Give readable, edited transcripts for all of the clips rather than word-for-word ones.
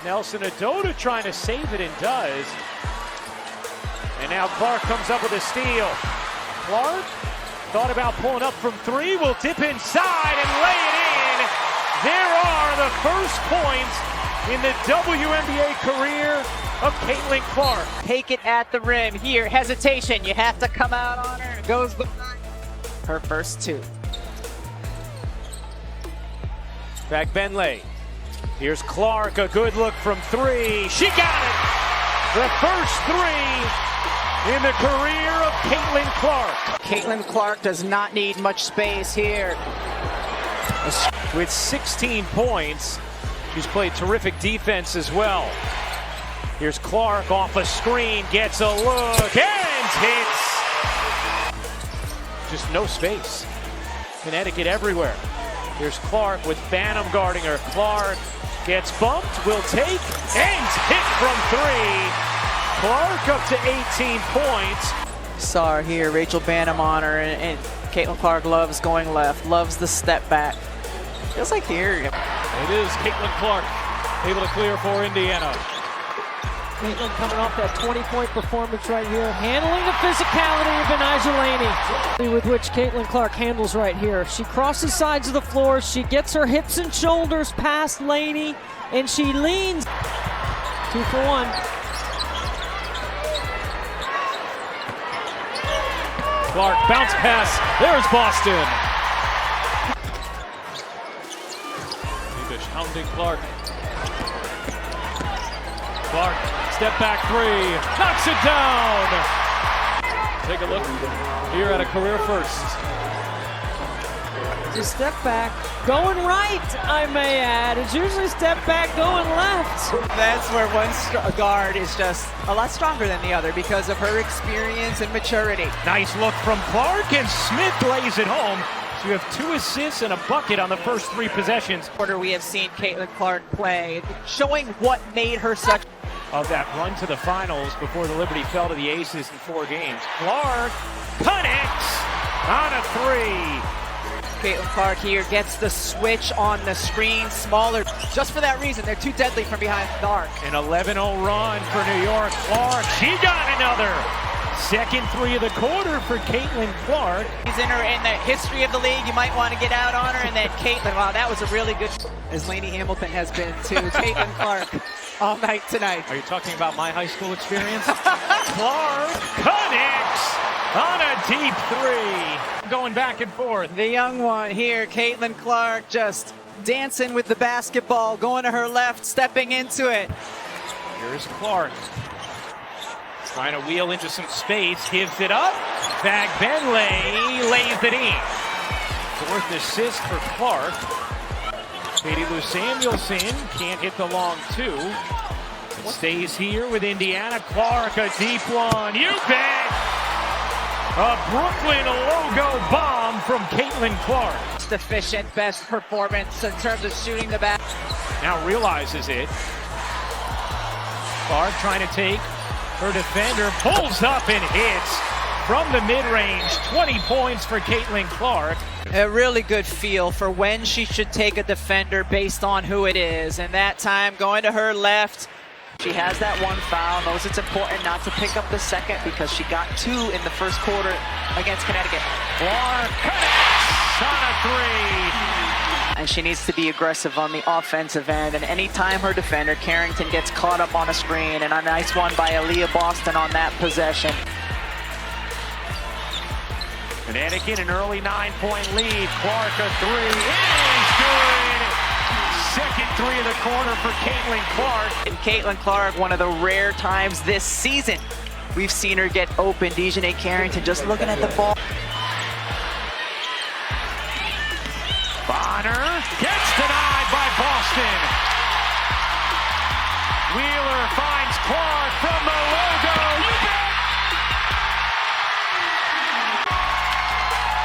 Nelson Adota trying to save it and does. And now Clark comes up with a steal. Clark thought about pulling up from three, will dip inside and lay it in. There are the first points in the WNBA career of Caitlin Clark. Take it at the rim. Here, hesitation. You have to come out on her. Goes the her first two. Back Benley. Here's Clark, a good look from three. She got it! The first three in the career of Caitlin Clark. Caitlin Clark does not need much space here. With 16 points, she's played terrific defense as well. Here's Clark off a screen, gets a look, and hits. Just no space. Connecticut everywhere. Here's Clark with Banham guarding her. Clark gets bumped, will take, and hit from three. Clark up to 18 points. Saw her here, Rachel Banham on her, and Caitlin Clark loves going left, loves the step back. Feels like here. It is Caitlin Clark able to clear for Indiana. Caitlin coming off that 20-point performance right here, handling the physicality of Benijah Laney, with which Caitlin Clark handles right here. She crosses sides of the floor, she gets her hips and shoulders past Laney, and she leans. 2 for 1. Clark, bounce pass, there's Boston. English hounding Clark. Clark, step back three, knocks it down. Take a look here at a career first. Just step back, going right, I may add. It's usually step back, going left. That's where one guard is just a lot stronger than the other because of her experience and maturity. Nice look from Clark, and Smith lays it home. So you have 2 assists and a bucket on the first 3 possessions. We have seen Caitlin Clark play, showing what made her such of that run to the finals before the Liberty fell to the Aces in 4 games. Clark connects on a 3. Caitlin Clark here gets the switch on the screen, smaller. Just for that reason, they're too deadly from behind the arc. An 11-0 run for New York. Clark, she got another. Second 3 of the quarter for Caitlin Clark. He's in the history of the league. You might want to get out on her. And then Caitlin, wow, that was a really good, as Laney Hamilton has been too. Caitlin Clark all night tonight. Are you talking about my high school experience? Clark connects on a deep 3. Going back and forth. The young one here, Caitlin Clark, just dancing with the basketball, going to her left, stepping into it. Here's Clark. Trying to wheel into some space, gives it up. Back Benley lays it in. 4th assist for Clark. Katie Lou Samuelson can't hit the long 2. It stays here with Indiana. Clark, a deep one. You bet! A Brooklyn logo bomb from Caitlin Clark. Most efficient, best performance in terms of shooting the back. Now realizes it. Clark trying to take her defender, pulls up and hits from the mid-range. 20 points for Caitlin Clark. A really good feel for when she should take a defender based on who it is. And that time going to her left. She has that 1 foul, knows it's important not to pick up the second because she got 2 in the first quarter against Connecticut. Clark connects on a 3. And she needs to be aggressive on the offensive end. And anytime her defender, Carrington, gets caught up on a screen, and a nice one by Aaliyah Boston on that possession. Connecticut an early 9-point lead. Clark a 3. It is good. Second 3 of the quarter for Caitlin Clark. And Caitlin Clark, one of the rare times this season we've seen her get open. Dejanay Carrington just looking at the ball. Bonner gets denied by Boston. Wheeler finds Clark from the logo. You bet!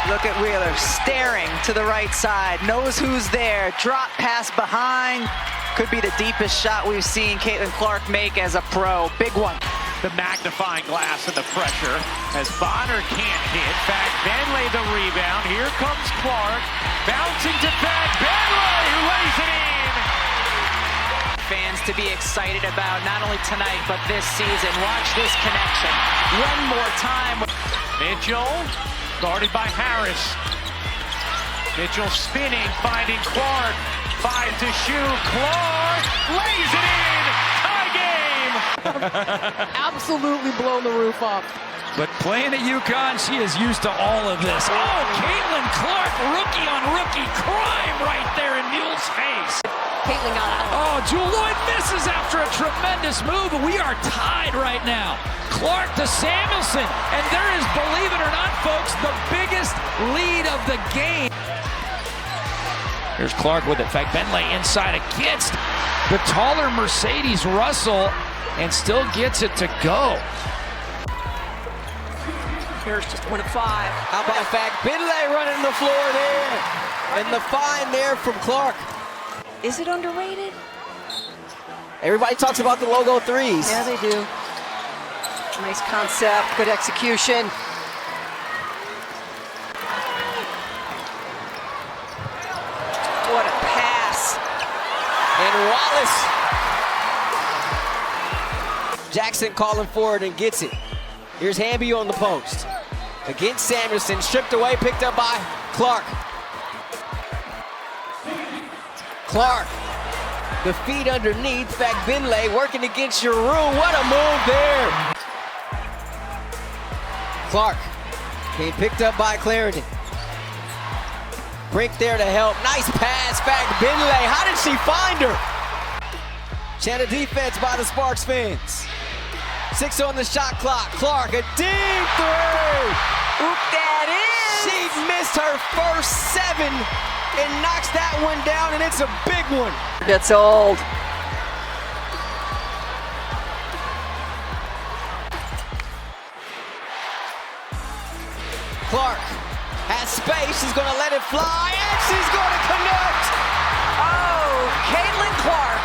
Look at Wheeler staring to the right side, knows who's there, drop pass behind. Could be the deepest shot we've seen Caitlin Clark make as a pro. Big one. The magnifying glass and the pressure as Bonner can't hit. Back Benley the rebound. Here comes Clark. Bouncing to back Benley, who lays it in. fans to be excited about, not only tonight, but this season. Watch this connection one more time. Mitchell, guarded by Harris. Mitchell spinning, finding Clark. 5 to shoot. Clark lays it in. Tie game. Absolutely blown the roof off. But playing at UConn, she is used to all of this. Oh, Caitlin Clark, rookie on rookie crime right there in Mule's face. Caitlin got out. Oh, Jewel Lloyd misses after a tremendous move, and we are tied right now. Clark to Samuelson, and there is, believe it or not, folks, the biggest lead of the game. Here's Clark with it. Fagbenle inside against the taller Mercedes Russell, and still gets it to go. Here's just 1 of 5. How about Fagbenle running the floor there? And the find there from Clark. Is it underrated? Everybody talks about the logo threes. Yeah, they do. Nice concept, good execution. What a pass. And Wallace. Jackson calling forward and gets it. Here's Hamby on the post. Against Samuelson, stripped away, picked up by Clark. Clark, the feet underneath, Fagbenle working against Giroux. What a move there. Clark being picked up by Clarendon. Brink there to help. Nice pass, Fagbenle. How did she find her? Channel defense by the Sparks fans. 6 on the shot clock. Clark, a deep three. Oop, that is. She missed her first 7 and knocks that one down, and it's a big one. Gets old. Clark has space. She's going to let it fly, and she's going to connect. Oh, Caitlin Clark.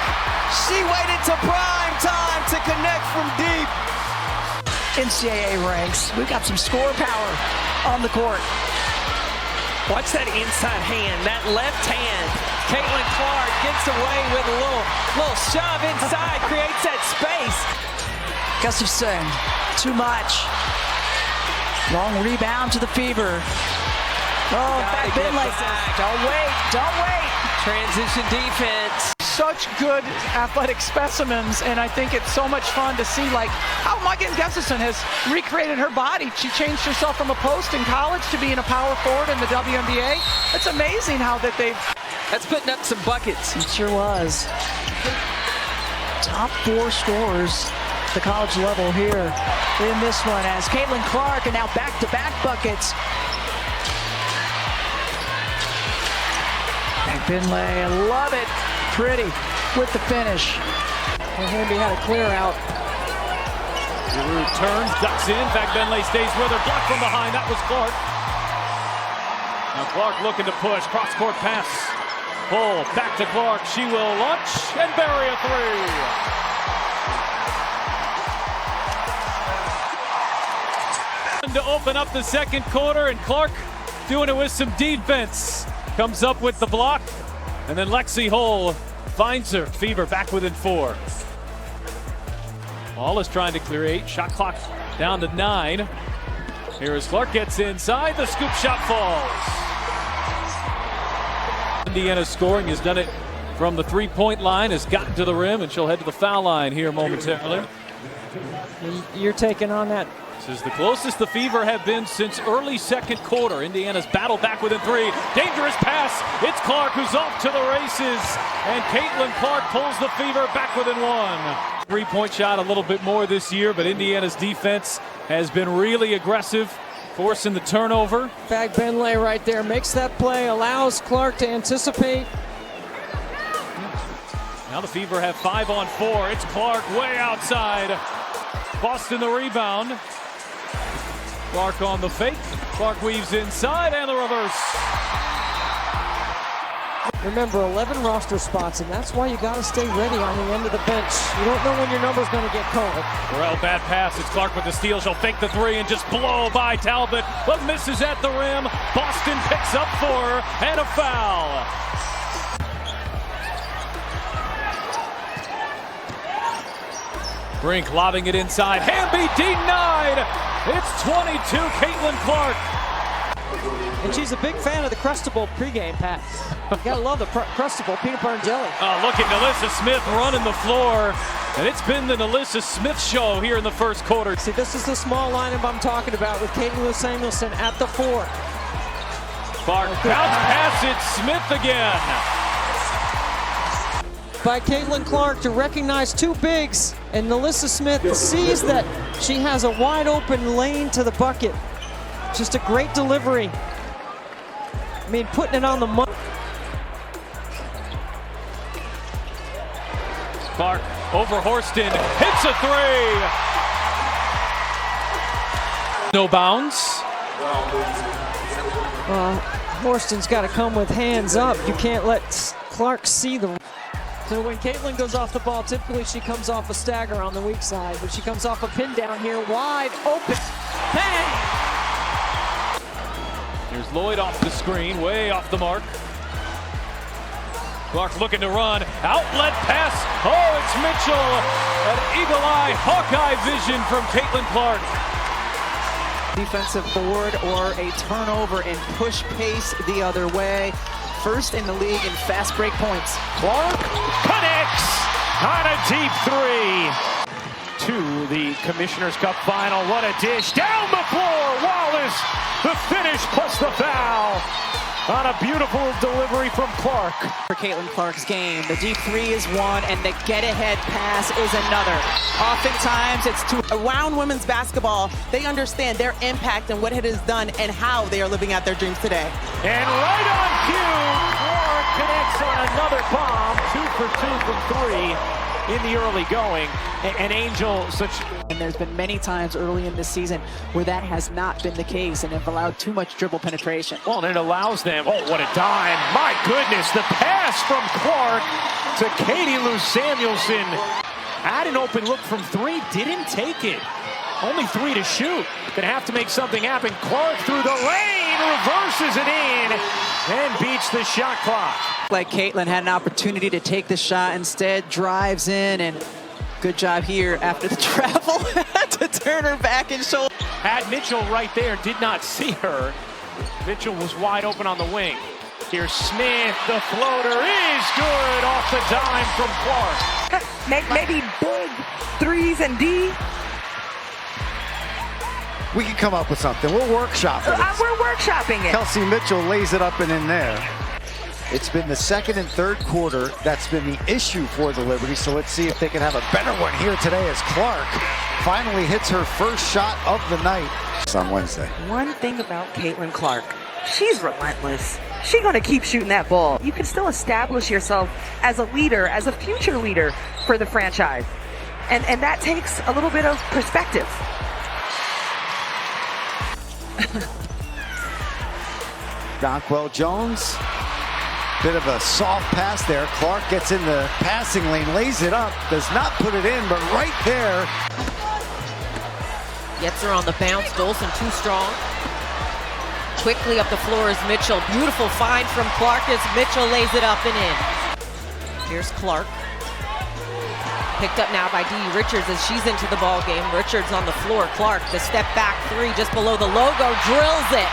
She waited to prime time to connect from deep. NCAA ranks. We've got some score power on the court. Watch that inside hand, that left hand. Caitlin Clark gets away with a little shove inside, creates that space. Gustafson, too much. Long rebound to the Fever. Oh, Fagbenle. Don't wait. Transition defense. Such good athletic specimens, and I think it's so much fun to see like how Megan Gustafson has recreated her body. She changed herself from a post in college to being a power forward in the WNBA. It's amazing how that they've... That's putting up some buckets. It sure was. Top 4 scorers at the college level here in this one as Caitlin Clark, and now back-to-back buckets. Fagbenle, I love it. Pretty with the finish. And Hamby had a clear out. Giroux turns, ducks in. Fagbenle stays with her. Blocked from behind. That was Clark. Now Clark looking to push. Cross-court pass. Pull. Back to Clark. She will launch and bury a 3. To open up the second quarter, and Clark doing it with some defense. Comes up with the block. And then Lexi Hull finds her. Fever back within 4. Ball is trying to clear 8. Shot clock down to 9. Here as Clark gets inside. The scoop shot falls. Indiana scoring, has done it from the three-point line, has gotten to the rim, and she'll head to the foul line here momentarily. You're taking on that. This is the closest the Fever have been since early second quarter. Indiana's battle back within 3. Dangerous pass. It's Clark who's off to the races. And Caitlin Clark pulls the Fever back within 1. Three-point shot a little bit more this year, but Indiana's defense has been really aggressive, forcing the turnover. Fagbenle right there makes that play, allows Clark to anticipate. Now the Fever have 5 on 4. It's Clark way outside. Boston the rebound. Clark on the fake. Clark weaves inside and the reverse. Remember, 11 roster spots, and that's why you got to stay ready on the end of the bench. You don't know when your number's going to get called. Burrell, bad pass. It's Clark with the steal. She'll fake the 3 and just blow by Talbot, but misses at the rim. Boston picks up 4 and a foul. Brink lobbing it inside. Hamby denied. It's 22, Caitlin Clark. And she's a big fan of the Crustable pregame, Pat. You gotta love the Crustable peanut butter and jelly. Oh, look at Nalissa Smith running the floor. And it's been the Nalissa Smith show here in the first quarter. See, this is the small lineup I'm talking about with Katie Lou Samuelson at the 4. Clark bounce pass it, Smith again. By Caitlin Clark to recognize two bigs, and Nalissa Smith sees that she has a wide open lane to the bucket. Just a great delivery. I mean, putting it on the money. Clark over Horston, hits a 3. No bounds. Horston's got to come with hands up. You can't let Clark see the... So when Caitlin goes off the ball, typically she comes off a stagger on the weak side, but she comes off a pin down here, wide open. Bang! Here's Lloyd off the screen, way off the mark. Clark looking to run, outlet pass. Oh, it's Mitchell. An eagle-eye, Hawkeye vision from Caitlin Clark. Defensive board or a turnover and push pace the other way. First in the league in fast break points. Clark connects on a deep 3. To the Commissioner's Cup final. What a dish. Down the floor. Wallace, the finish plus the foul. On a beautiful delivery from Clark. For Caitlin Clark's game, the deep 3 is one, and the get-ahead pass is another. Oftentimes, it's two. Around women's basketball, they understand their impact and what it has done and how they are living out their dreams today. And right on cue, Clark connects on another bomb. 2 for 2 from 3 in the early going. And Angel, And there's been many times early in this season where that has not been the case and have allowed too much dribble penetration. Well, and it allows them, oh, what a dime. My goodness, the pass from Clark to Katie Lou Samuelson. Had an open look from 3, didn't take it. Only 3 to shoot. Gonna have to make something happen. Clark through the lane, reverses it in, and beats the shot clock. Like Caitlin had an opportunity to take the shot, instead drives in, and good job here after the travel to turn her back and shoulder. Had Mitchell right there, did not see her. Mitchell was wide open on the wing. Here's Smith, the floater is good off the dime from Clark. Maybe big 3s and D. We can come up with something. We'll workshop it. We're workshopping it. Kelsey Mitchell lays it up and in there. It's been the second and third quarter that's been the issue for the Liberty, so let's see if they can have a better one here today as Clark finally hits her first shot of the night. It's on Wednesday. One thing about Caitlin Clark, she's relentless. She's going to keep shooting that ball. You can still establish yourself as a leader, as a future leader for the franchise. And that takes a little bit of perspective. Donquel Jones, bit of a soft pass there. Clark gets in the passing lane, lays it up, does not put it in, but right there. Gets her on the bounce. Dolson too strong. Quickly up the floor is Mitchell. Beautiful find from Clark as Mitchell lays it up and in. Here's Clark. Picked up now by Dee Richards as she's into the ball game. Richards on the floor. Clark, the step back 3 just below the logo, drills it.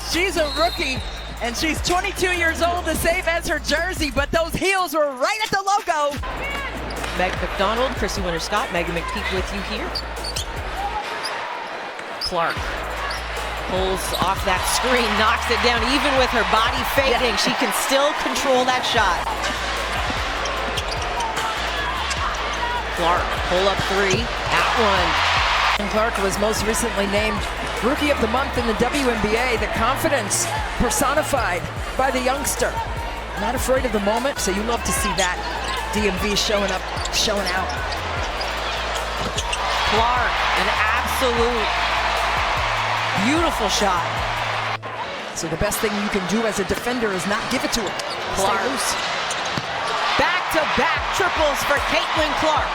She's a rookie, and she's 22 years old, the same as her jersey, but those heels were right at the logo. Meg McDonald, Chrissy Winter-Scott, Megan McKeep with you here. Clark pulls off that screen, knocks it down. Even with her body fading, she can still control that shot. Clark, pull up 3, that one. And Clark was most recently named Rookie of the Month in the WNBA. The confidence personified by the youngster. Not afraid of the moment, so you love to see that. DMV showing up, showing out. Clark, an absolute beautiful shot. So the best thing you can do as a defender is not give it to her. Clark. Stay loose. Back-to-back triples for Caitlin Clark.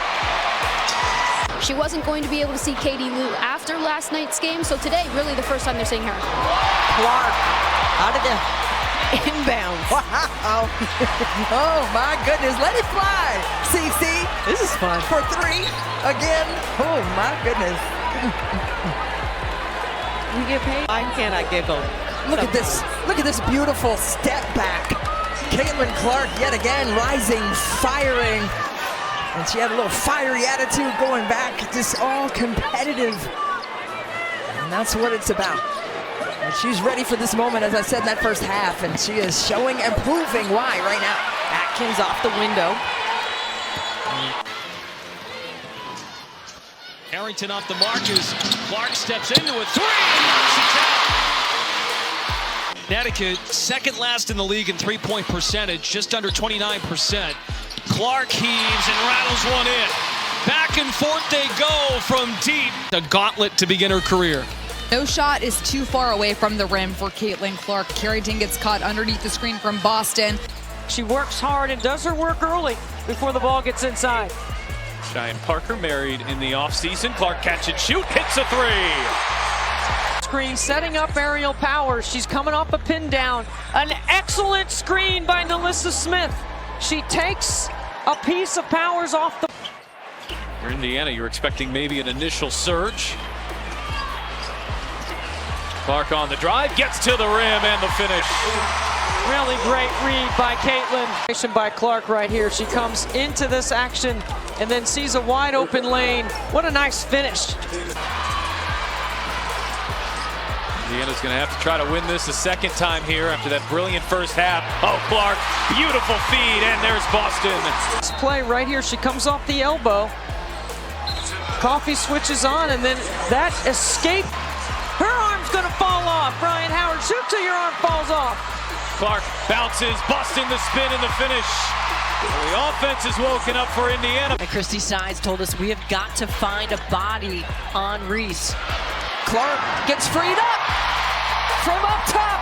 She wasn't going to be able to see Katie Lou after last night's game, so today, really the first time they're seeing her. Clark out of the Inbounds. Wow. Oh, my goodness. Let it fly. CC. This is fun. For three. Again. Oh, my goodness. We get paid. Why can't I giggle? Look at this. Look at this beautiful step back. Caitlin Clark yet again rising, firing. And she had a little fiery attitude going back. Just all competitive. And that's what it's about. And she's ready for this moment, as I said in that first half. And she is showing and proving why right now. Atkins off the window. Harrington off the mark as Clark steps into a three and knocks it down. Connecticut, second last in the league in three-point percentage, just under 29%. Clark heaves and rattles one in. Back and forth they go from deep. A gauntlet to begin her career. No shot is too far away from the rim for Caitlin Clark. Carrington gets caught underneath the screen from Boston. She works hard and does her work early before the ball gets inside. Cheyenne Parker married in the offseason. Clark catch and shoot, hits a three. Screen setting up aerial power. She's coming off a pin down. An excellent screen by Nalissa Smith. She takes a piece of Powers off the... For Indiana, you're expecting maybe an initial surge. Clark on the drive, gets to the rim and the finish. Really great read by Caitlin. By Clark right here. She comes into this action and then sees a wide open lane. What a nice finish. Indiana's going to have to try to win this a second time here after that brilliant first half. Oh, Clark, beautiful feed, and there's Boston. This play right here, she comes off the elbow. Coffee switches on, and then that escape. Her arm's going to fall off. Brian Howard shoots till your arm falls off. Clark bounces, Boston the spin and the finish. Well, the offense is woken up for Indiana. And Christy Sides told us we have got to find a body on Reese. Clark gets freed up from up top.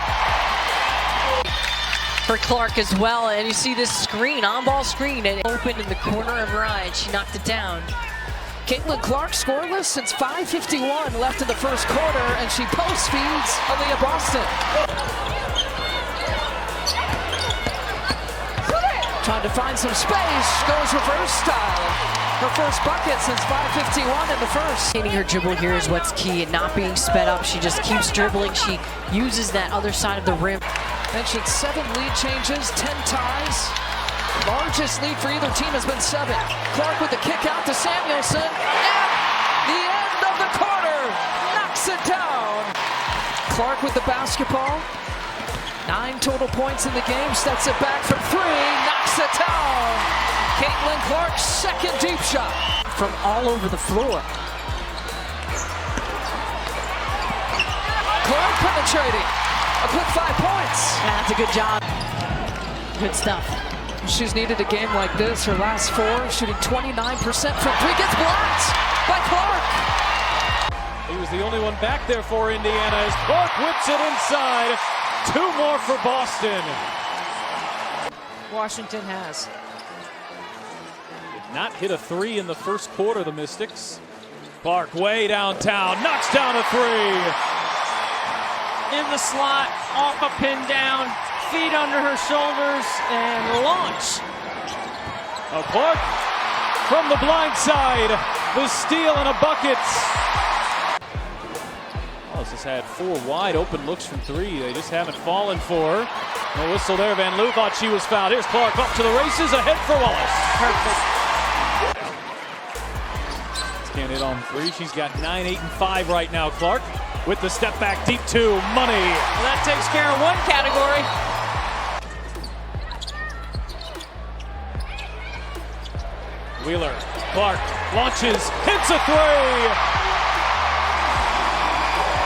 For Clark as well, and you see this screen, on-ball screen, and open in the corner of Ryan. She knocked it down. Caitlin Clark scoreless since 5:51 left in the first quarter, and she post feeds Aaliyah Boston. Trying to find some space, goes reverse style. Her first bucket since 5:51 in the first. Hitting her dribble here is what's key, and not being sped up. She just keeps dribbling. She uses that other side of the rim. Mentioned 7 lead changes, 10 ties. Largest lead for either team has been 7. Clark with the kick out to Samuelson. At the end of the quarter, knocks it down. Clark with the basketball. 9 total points in the game, steps it back from 3, knocks it down. Caitlin Clark's second deep shot. From all over the floor. Clark penetrating. A quick 5 points. That's a good job. Good stuff. She's needed a game like this. Her last 4, shooting 29% from 3, gets blocked by Clark. He was the only one back there for Indiana as Clark whips it inside. 2 more for Boston. Washington has. Did not hit a 3 in the first quarter, the Mystics. Clark way downtown, knocks down a 3. In the slot, off a pin down, feet under her shoulders, and launch. Oh, Clark from the blind side, the steal and a bucket. Wallace has had 4 wide open looks from 3. They just haven't fallen for her. No whistle there. Van Loo thought she was fouled. Here's Clark off to the races, ahead for Wallace. Perfect. Can't hit on 3. She's got 9, 8, and 5 right now, Clark. With the step back deep 2, money. Well, that takes care of one category. Wheeler, Clark launches, hits a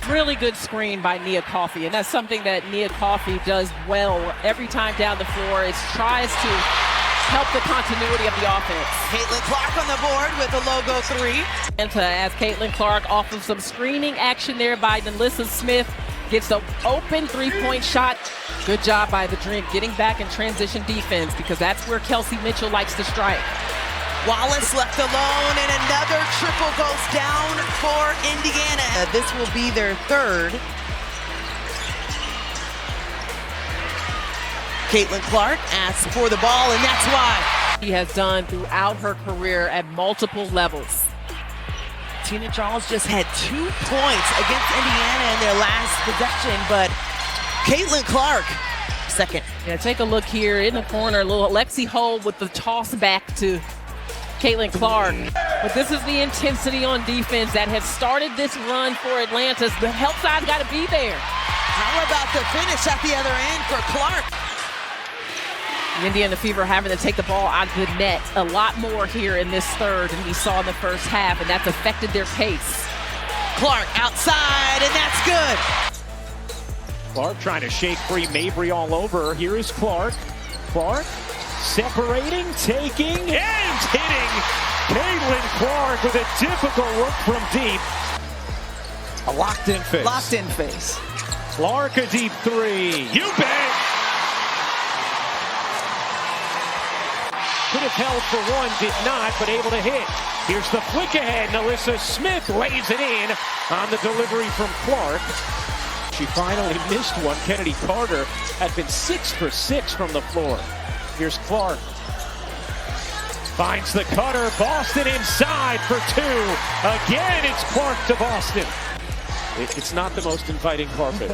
3. Really good screen by Nia Coffey, and that's something that Nia Coffey does well every time down the floor. It tries to help the continuity of the offense. Caitlin Clark on the board with a logo 3. And as Caitlin Clark off of some screening action there by Nalissa Smith, gets an open 3-point shot. Good job by the Dream getting back in transition defense, because that's where Kelsey Mitchell likes to strike. Wallace left alone, and another triple goes down for Indiana. This will be their 3rd. Caitlin Clark asks for the ball, and that's why. She has done throughout her career at multiple levels. Tina Charles just had 2 points against Indiana in their last possession, but Caitlin Clark, second. Yeah, take a look here in the corner, little Lexi Hull with the toss back to Caitlin Clark. But this is the intensity on defense that has started this run for Atlanta. The help side's got to be there. How about the finish at the other end for Clark? The Indiana Fever having to take the ball out of the net a lot more here in this third than we saw in the first half, and that's affected their pace. Clark outside, and that's good. Clark trying to shake free Mabry all over her. Here is Clark. Clark separating, taking, and hitting Caitlin Clark with a difficult look from deep. A locked-in face. Locked-in face. Clark a deep three. You bet! Could have held for one, did not, but able to hit. Here's the flick ahead. Alyssa Smith lays it in on the delivery from Clark. She finally missed one. Kennedy Carter had been 6 for 6 from the floor. Here's Clark. Finds the cutter. Boston inside for 2. Again, it's Clark to Boston. It's not the most inviting carpet.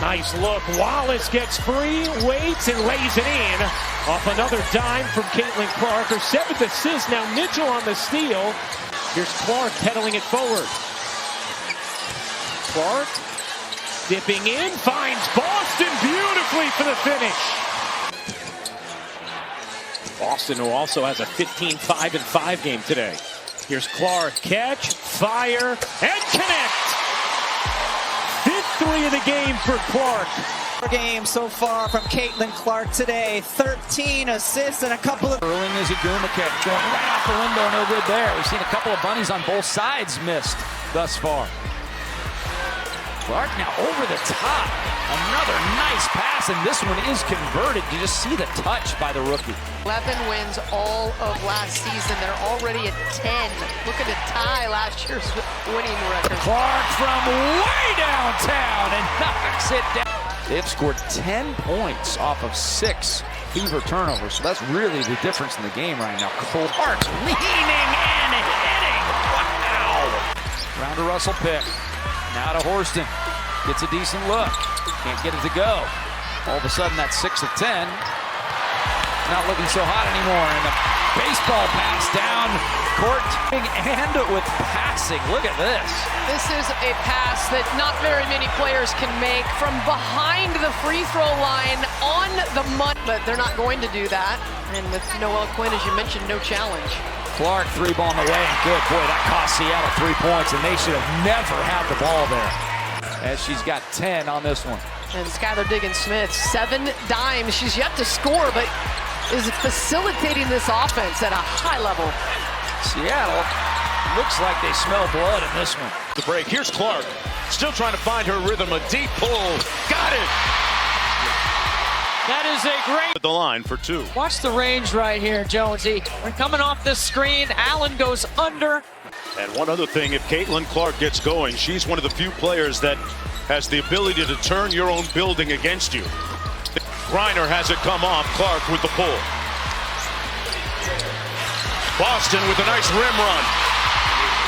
Nice look. Wallace gets free, waits, and lays it in. Off another dime from Caitlin Clark. Her 7th assist. Now Mitchell on the steal. Here's Clark pedaling it forward. Clark dipping in, finds Boston beautifully for the finish. Boston, who also has a 15-5-5 game today. Here's Clark, catch, fire, and connect. 5th 3 of the game for Clark. Game so far from Caitlin Clark today. 13 assists and a couple of... Erling is a Gumaket going right out the window, no good there. We've seen a couple of bunnies on both sides missed thus far. Clark now over the top. Another nice pass, and this one is converted. You just see the touch by the rookie. 11 wins all of last season. They're already at 10. Looking to tie last year's winning record. Clark from way downtown and knocks it down. They've scored 10 points off of 6 Fever turnovers, so that's really the difference in the game right now. Clark leaning and hitting. Wow! Round to Russell Pick. Now to Horston. Gets a decent look. Can't get it to go. All of a sudden, that's 6 of 10. Not looking so hot anymore. And a baseball pass down court. And with passing. Look at this. This is a pass that not very many players can make from behind the free throw line on the mud, but they're not going to do that. And with Noelle Quinn, as you mentioned, no challenge. Clark, 3-ball on the way. Good. Boy, that cost Seattle 3 points, and they should have never had the ball there. As she's got 10 on this one. And Skylar Diggins-Smith, 7 dimes. She's yet to score, but is facilitating this offense at a high level. Seattle looks like they smell blood in this one. The break. Here's Clark. Still trying to find her rhythm. A deep pull. Got it. That is a great... At the line for 2. Watch the range right here, Jonesy. We're coming off this screen. Allen goes under. And one other thing, if Caitlin Clark gets going, she's one of the few players that has the ability to turn your own building against you. Griner has it come off. Clark with the pull. Boston with a nice rim run.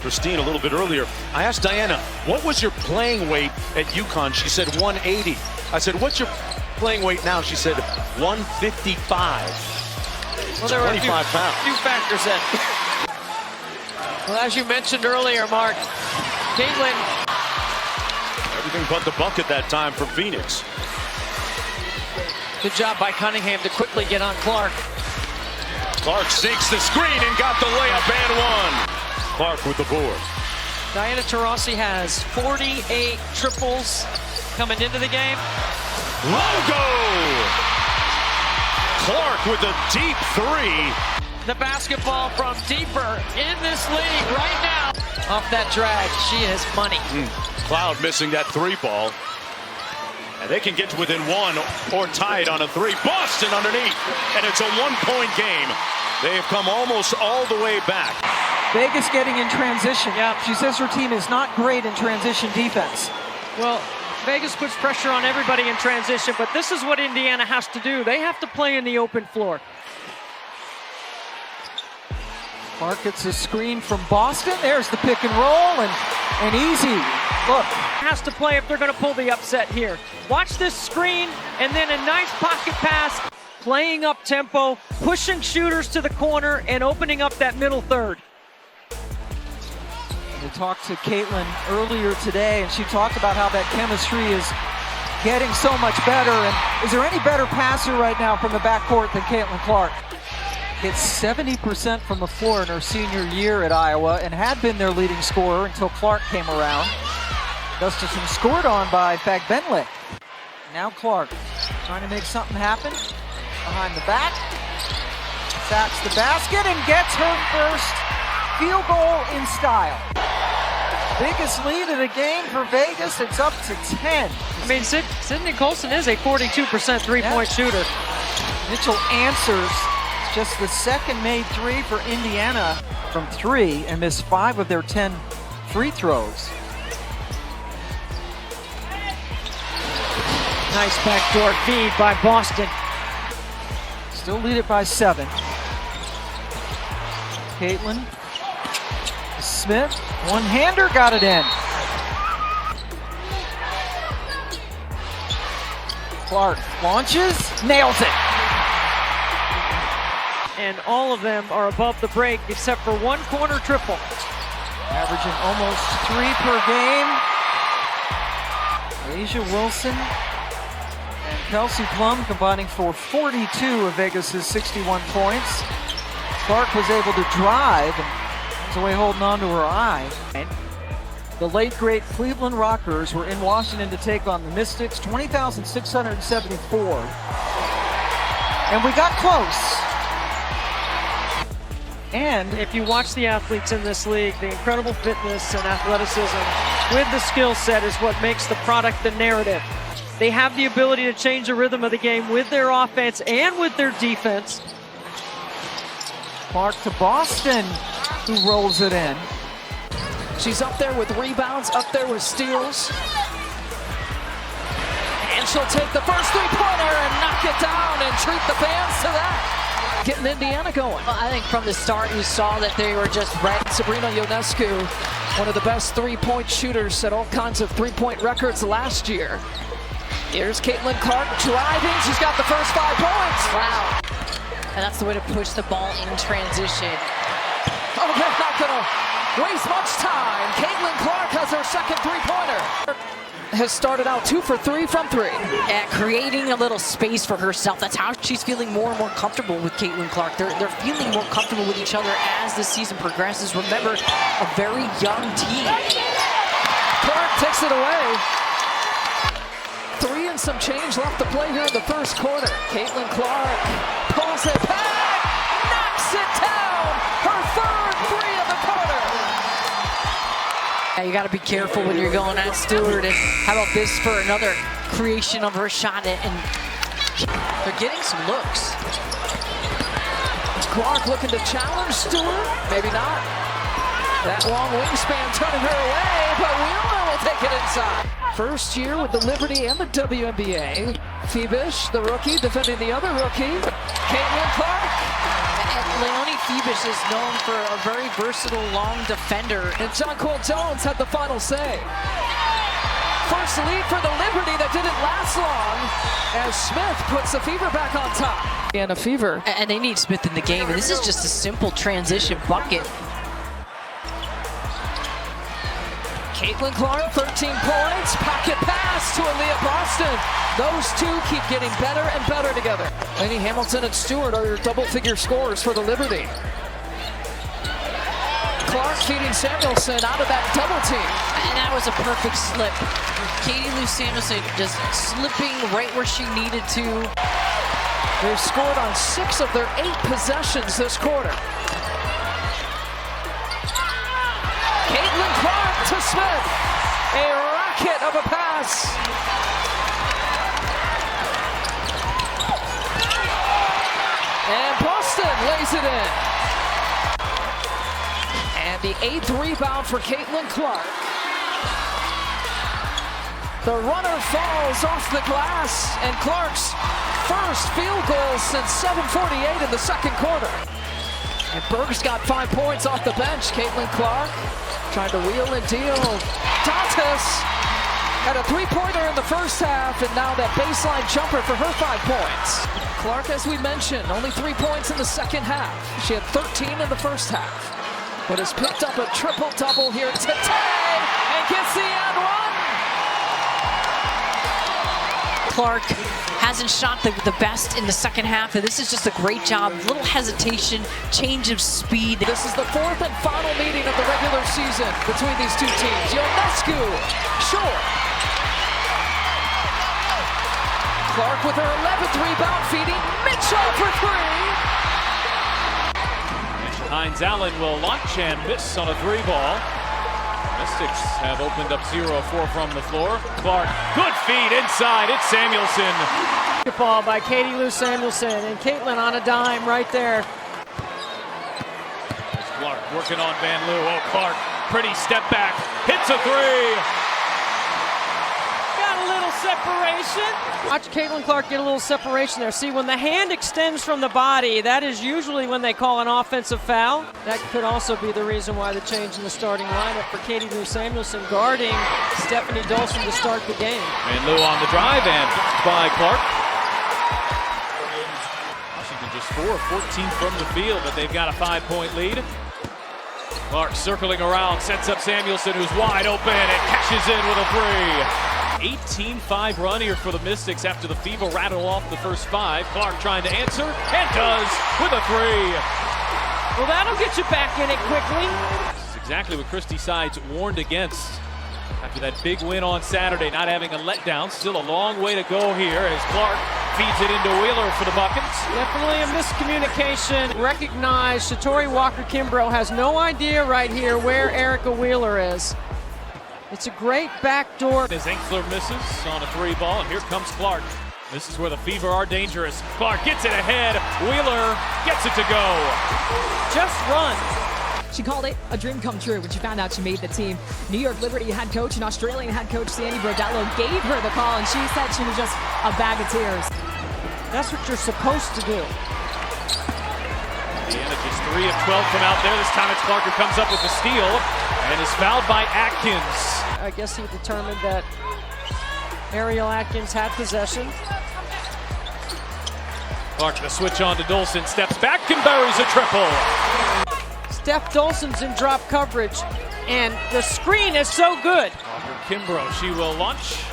Christine, a little bit earlier, I asked Diana, what was your playing weight at UConn? She said 180. I said, what's your playing weight now? She said 155. Well, there were 25 pounds. Few factors in. Well, as you mentioned earlier, Mark, Caitlin. Everything but the bucket that time for Phoenix. Good job by Cunningham to quickly get on Clark. Clark sinks the screen and got the layup and one. Clark with the board. Diana Taurasi has 48 triples coming into the game. Logo! Clark with a deep 3. The basketball from deeper in this league right now. Off that drag, she is money. Cloud missing that 3 ball. And they can get to within 1 or tie it on a 3. Boston underneath. And it's a 1-point game. They have come almost all the way back. Vegas getting in transition. Yeah, she says her team is not great in transition defense. Well, Vegas puts pressure on everybody in transition, but this is what Indiana has to do. They have to play in the open floor. Clark gets a screen from Boston. There's the pick and roll, and easy. Look. Has to play if they're going to pull the upset here. Watch this screen, and then a nice pocket pass. Playing up tempo, pushing shooters to the corner, and opening up that middle third. We talked to Caitlin earlier today, and she talked about how that chemistry is getting so much better. And is there any better passer right now from the backcourt than Caitlin Clark? Hit 70% from the floor in her senior year at Iowa and had been their leading scorer until Clark came around. Gustafson scored on by Fagbenle. Now Clark trying to make something happen. Behind the back. Sacks the basket and gets her first field goal in style. Biggest lead of the game for Vegas. It's up to 10. I mean, Sydney Colson is a 42% three-point shooter. Mitchell answers. Just the second made three for Indiana from 3 and missed 5 of their 10 free throws. Nice backdoor feed by Boston. Still lead it by 7. Caitlin Smith, one-hander, got it in. Clark launches, nails it. And all of them are above the break except for one corner triple. Averaging almost 3 per game. Asia Wilson and Kelsey Plum combining for 42 of Vegas's 61 points. Clark was able to drive and was away holding on to her eye. The late great Cleveland Rockers were in Washington to take on the Mystics, 20,674. And we got close. And if you watch the athletes in this league, the incredible fitness and athleticism with the skill set is what makes the product the narrative. They have the ability to change the rhythm of the game with their offense and with their defense. Clark to Boston, who rolls it in. She's up there with rebounds, up there with steals. And she'll take the first three-pointer and knock it down and treat the fans to that. Getting Indiana going. Well, I think from the start you saw that they were just ready. Sabrina Ionescu, one of the best three-point shooters, set all kinds of three-point records last year. Here's Caitlin Clark driving. She's got the first 5 points. Wow. And that's the way to push the ball in transition. Oh, they're not going to waste much time. Caitlin Clark has her second three-pointer. Has started out 2 for 3 from 3. And creating a little space for herself. That's how she's feeling more and more comfortable with Caitlin Clark. They're feeling more comfortable with each other as the season progresses. Remember, a very young team. Clark takes it away. 3 and some change left to play here in the first quarter. Caitlin Clark pulls it back, knocks it down. Her third 3 of the quarter. You got to be careful when you're going at Stewart. And how about this for another creation of her shot? And they're getting some looks. Clark looking to challenge Stewart. Maybe not. That long wingspan turning her away, but Wheeler will take it inside. First year with the Liberty and the WNBA. Phoebish, the rookie, defending the other rookie. Caitlin Clark. And Leonie Phoebish is known for a very versatile, long defender. And Jonquel Jones had the final say. First lead for the Liberty that didn't last long as Smith puts the Fever back on top. And a Fever. And they need Smith in the game, and this is just a simple transition bucket. Caitlin Clark, 13 points, pocket pass to Aaliyah Boston. Those two keep getting better and better together. Lainey Hamilton and Stewart are your double-figure scorers for the Liberty. Clark feeding Samuelson out of that double team. And that was a perfect slip. Katie Lou Samuelson just slipping right where she needed to. They've scored on 6 of their 8 possessions this quarter. Caitlin Clark to Smith. A rocket of a pass. And Boston lays it in. And the 8th rebound for Caitlin Clark. The runner falls off the glass, and Clark's first field goal since 7:48 in the second quarter. And Berg's got 5 points off the bench. Caitlin Clark trying to wheel and deal. Dantas had a three-pointer in the first half, and now that baseline jumper for her 5 points. Clark, as we mentioned, only 3 points in the second half. She had 13 in the first half, but has picked up a triple-double here today and gets the and one. Clark hasn't shot the best in the second half, and this is just a great job. Little hesitation, change of speed. This is the fourth and final meeting of the regular season between these two teams. Ionescu, short. Clark with her 11th rebound, feeding Mitchell for three. Hines Allen will launch and miss on a three ball. Mystics have opened up 0-4 from the floor. Clark, good feed inside. It's Samuelson. Good ball by Katie Lou Samuelson, and Caitlin on a dime right there. There's Clark working on Van Loo. Oh, Clark, pretty step back. Hits a three. Got a little separation. Watch Caitlin Clark get a little separation there. See, when the hand extends from the body, that is usually when they call an offensive foul. That could also be the reason why the change in the starting lineup for Katie Lou Samuelson guarding Stephanie Dolson to start the game. Van Loo on the drive and by Clark. Washington just 4 of 14 from the field, but they've got a 5-point lead. Clark circling around, sets up Samuelson, who's wide open and cashes in with a three. 18-5 run here for the Mystics after the Fever rattle off the first 5. Clark trying to answer, and does with a three. Well, that'll get you back in it quickly. This is exactly what Christy Sides warned against after that big win on Saturday, not having a letdown. Still a long way to go here as Clark feeds it into Wheeler for the buckets. Definitely a miscommunication. Recognize Shatori Walker-Kimbrough has no idea right here where Erica Wheeler is. It's a great backdoor. As Enkler misses on a three ball, and here comes Clark. This is where the Fever are dangerous. Clark gets it ahead. Wheeler gets it to go. Just run. She called it a dream come true when she found out she made the team. New York Liberty head coach and Australian head coach Sandy Brodello gave her the call, and she said she was just a bag of tears. That's what you're supposed to do. Indiana just 3 of 12 from out there. This time it's Clark who comes up with the steal and is fouled by Atkins. I guess he determined that Ariel Atkins had possession. Clark the switch on to Dolson, steps back and buries a triple. Steph Dolson's in drop coverage, and the screen is so good. Walker-Kimbrough, she will launch.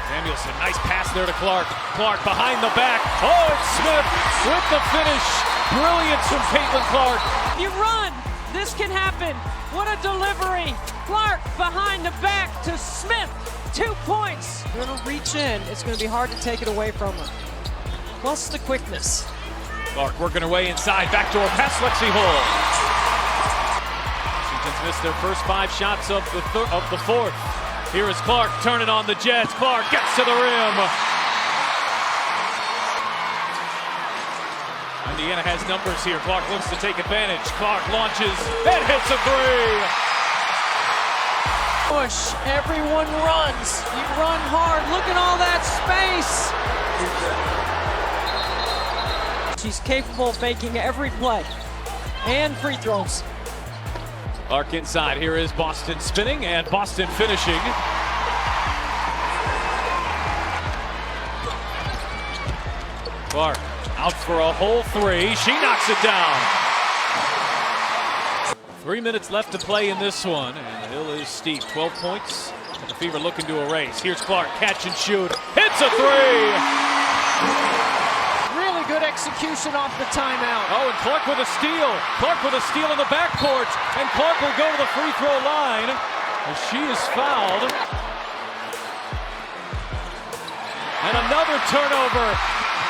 Samuelson, nice pass there to Clark. Clark behind the back. Oh, it's Smith with the finish. Brilliance from Caitlin Clark. You run. This can happen. What a delivery. Clark behind the back to Smith. 2 points. They're going to reach in. It's going to be hard to take it away from her. Plus the quickness. Clark working her way inside. Backdoor pass, Lexi Hull. Washington's missed their first 5 shots of the fourth. Here is Clark turning on the Jets. Clark gets to the rim. Indiana has numbers here. Clark looks to take advantage. Clark launches and hits a three. Push. Everyone runs. You run hard. Look at all that space. She's capable of making every play. And free throws. Clark inside. Here is Boston spinning and Boston finishing. Clark out for a whole three. She knocks it down. 3 minutes left to play in this one, and the hill is steep. 12 points, and the Fever looking to erase. Here's Clark, catch and shoot. Hits a three! Really good execution off the timeout. Oh, and Clark with a steal. Clark with a steal in the backcourt, and Clark will go to the free throw line as she is fouled. And another turnover,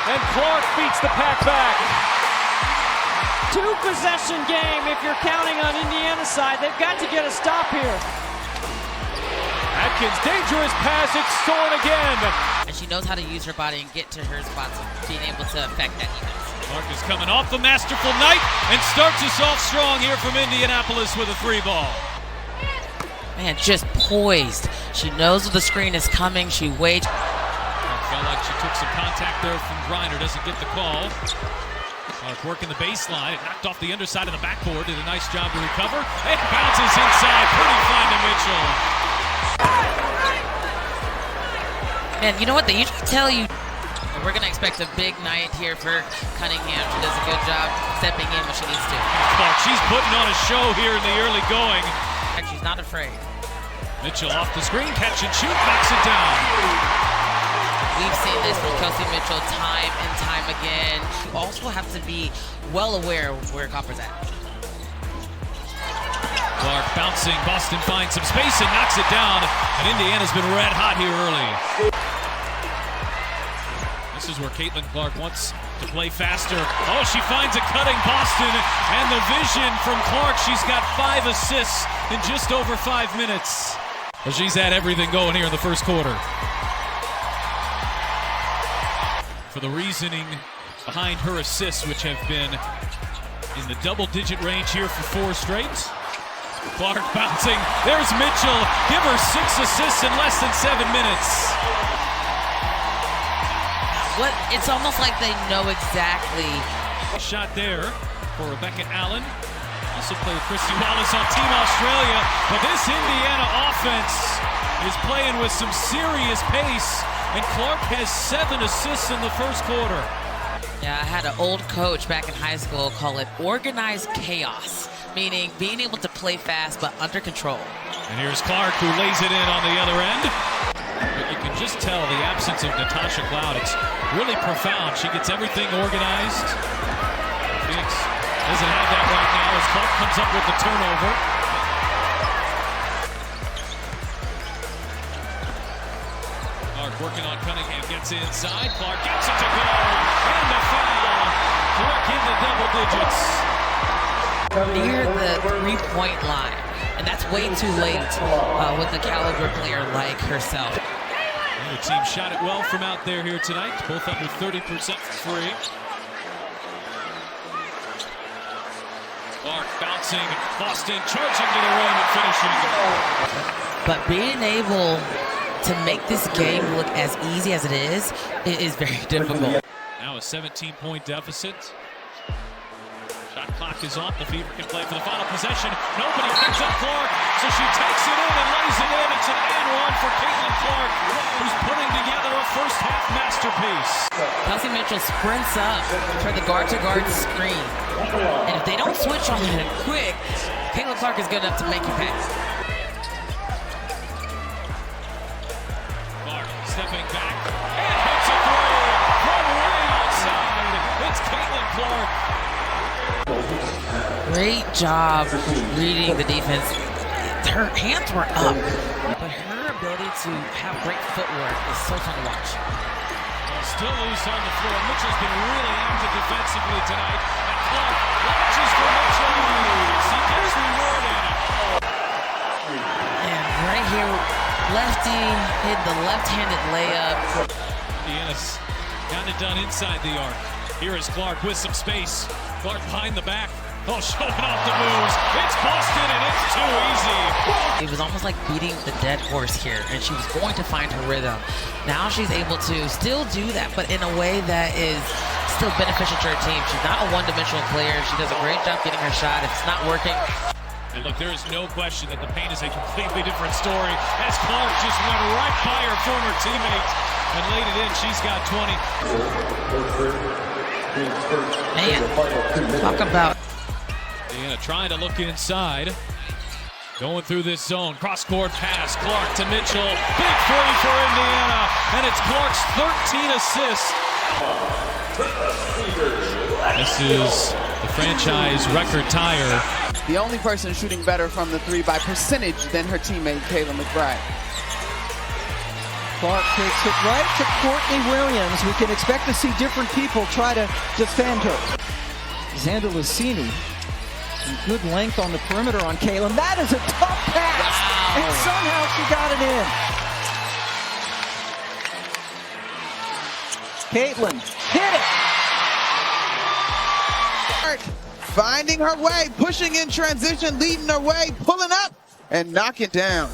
and Clark beats the pack back. 2-possession game if you're counting on Indiana's side. They've got to get a stop here. Atkins, dangerous pass, it's stolen again. And she knows how to use her body and get to her spots, being able to affect that defense. Clark is coming off a masterful night and starts us off strong here from Indianapolis with a 3 ball. Man, just poised. She knows when the screen is coming. She waits. Felt like she took some contact there from Griner. Doesn't get the call. Clark working the baseline. It knocked off the underside of the backboard. Did a nice job to recover. It bounces inside. Pretty fine to Mitchell. Man, you know what? They usually tell you we're going to expect a big night here for Cunningham. She does a good job stepping in when she needs to. Clark, she's putting on a show here in the early going. She's not afraid. Mitchell off the screen. Catch and shoot. Knocks it down. We've seen this from Kelsey Mitchell time and time again. You also have to be well aware of where Copper's at. Clark bouncing. Boston finds some space and knocks it down. And Indiana's been red hot here early. This is where Caitlin Clark wants to play faster. Oh, she finds a cutting Boston. And the vision from Clark. She's got 5 assists in just over 5 minutes. Well, she's had everything going here in the first quarter. For the reasoning behind her assists, which have been in the double-digit range here for 4 straight. Clark bouncing. There's Mitchell. Give her 6 assists in less than 7 minutes. It's almost like they know exactly. Shot there for Rebecca Allen. Also played Christy Wallace on Team Australia. But this Indiana offense is playing with some serious pace. And Clark has 7 assists in the first quarter. Yeah, I had an old coach back in high school call it organized chaos, meaning being able to play fast but under control. And here's Clark, who lays it in on the other end. But you can just tell the absence of Natasha Cloud. It's really profound. She gets everything organized. Phoenix doesn't have that right now as Clark comes up with the turnover. Clark working on Cunningham, gets inside. Clark gets it to go. And the foul. Clark in the double digits. Near the three-point line. And that's way too late with a caliber player like herself. The team shot it well from out there here tonight. Both under 30% for free. Clark bouncing. Boston charging to the rim and finishing. But being able to make this game look as easy as it is very difficult. Now a 17-point deficit. Shot clock is off. The Fever can play for the final possession. Nobody picks up Clark, so she takes it in and lays it in. It's an and one for Caitlin Clark, who's putting together a first-half masterpiece. Kelsey Mitchell sprints up for the guard-to-guard screen. And if they don't switch on it quick, Caitlin Clark is good enough to make you pay. Clark stepping back and hits a three from way outside. It's Caitlin Clark. Great job reading the defense. Her hands were up, but her ability to have great footwork is so fun to watch. Still loose on the floor. Mitchell's been really active defensively tonight. And Clark launches for Mitchell. She gets rewarded. And right here, lefty hit the left-handed layup. Indiana's gotten it done inside the arc. Here is Clark with some space. Clark behind the back. Oh, showing off the moves. It's Boston, and it's too easy. It was almost like beating the dead horse here, and she was going to find her rhythm. Now she's able to still do that, but in a way that is still beneficial to her team. She's not a one-dimensional player. She does a great job getting her shot. If it's not working. And look, there is no question that the paint is a completely different story as Clark just went right by her former teammate and laid it in. She's got 20. Man, talk about. Indiana trying to look inside. Going through this zone. Cross-court pass. Clark to Mitchell. Big three for Indiana. And it's Clark's 13 assists. This is the franchise record tire. The only person shooting better from the three by percentage than her teammate, Kayla McBride. Clark takes it right to Courtney Williams. We can expect to see different people try to defend her. Xander Lucini. Good length on the perimeter on Kayla. That is a tough pass. Wow. And somehow she got it in. Caitlin hit it. Finding her way, pushing in transition, leading her way, pulling up. and knock it down.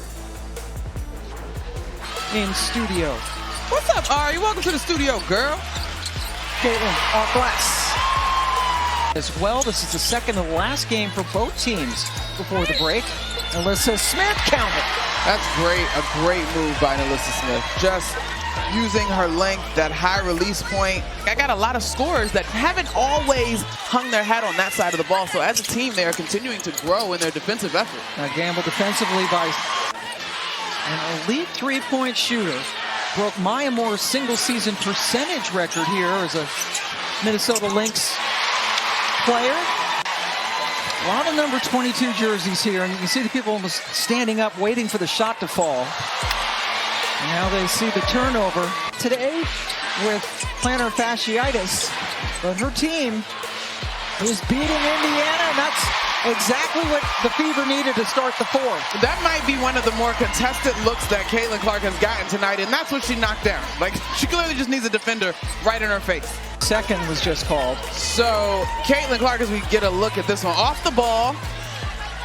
In studio. What's up, Ari? Welcome to the studio, girl. Caitlin off glass. As well, this is the second and last game for both teams before the break. Alyssa Smith counted. That's great. A great move by Alyssa Smith. Just using her length, that high release point. I got a lot of scorers that haven't always hung their hat on that side of the ball. So as a team, they are continuing to grow in their defensive effort. Now Gamble defensively by an elite three-point shooter. Broke Maya Moore's single-season percentage record here as a Minnesota Lynx player. A lot of number 22 jerseys here, and you can see the people almost standing up waiting for the shot to fall. And now they see the turnover today with plantar fasciitis, but her team is beating Indiana, and that's exactly what the Fever needed to start the fourth. That might be one of the more contested looks that Caitlin Clark has gotten tonight, and that's what she knocked down. Like, she clearly just needs a defender right in her face. Second was just called. So Caitlin Clark, as we get a look at this one, off the ball,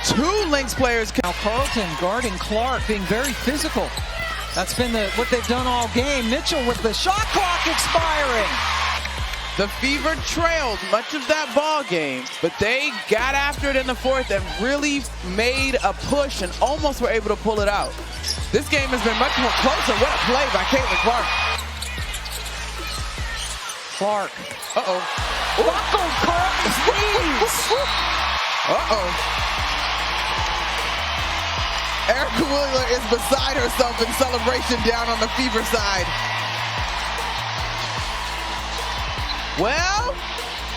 two Lynx players. Now Carlton guarding Clark, being very physical. That's been what they've done all game. Mitchell with the shot clock expiring. The Fever trailed much of that ball game, but they got after it in the fourth and really made a push and almost were able to pull it out. This game has been much more closer. What a play by Caitlin Clark. Clark. Uh-oh. Buckle Clark squeeze. Uh-oh. Erica Wheeler is beside herself in celebration down on the Fever side. Well,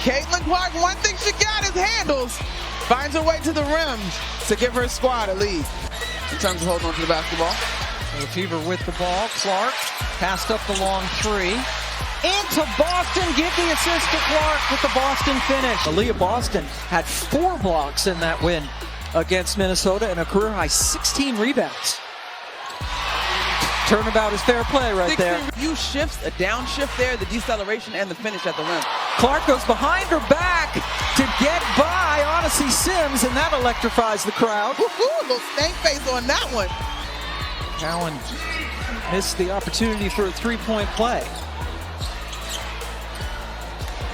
Caitlin Clark, one thing she got is handles. Finds her way to the rim to give her squad a lead in terms of holding on to the basketball. The Fever with the ball. Clark passed up the long three. Into Boston, give the assist to Clark with the Boston finish. Aaliyah Boston had 4 blocks in that win against Minnesota and a career high 16 rebounds. Turnabout is fair play right there. Few shifts, a downshift there, the deceleration and the finish at the rim. Clark goes behind her back to get by Odyssey Sims, and that electrifies the crowd. Little stank face on that one. Cowan missed the opportunity for a three-point play.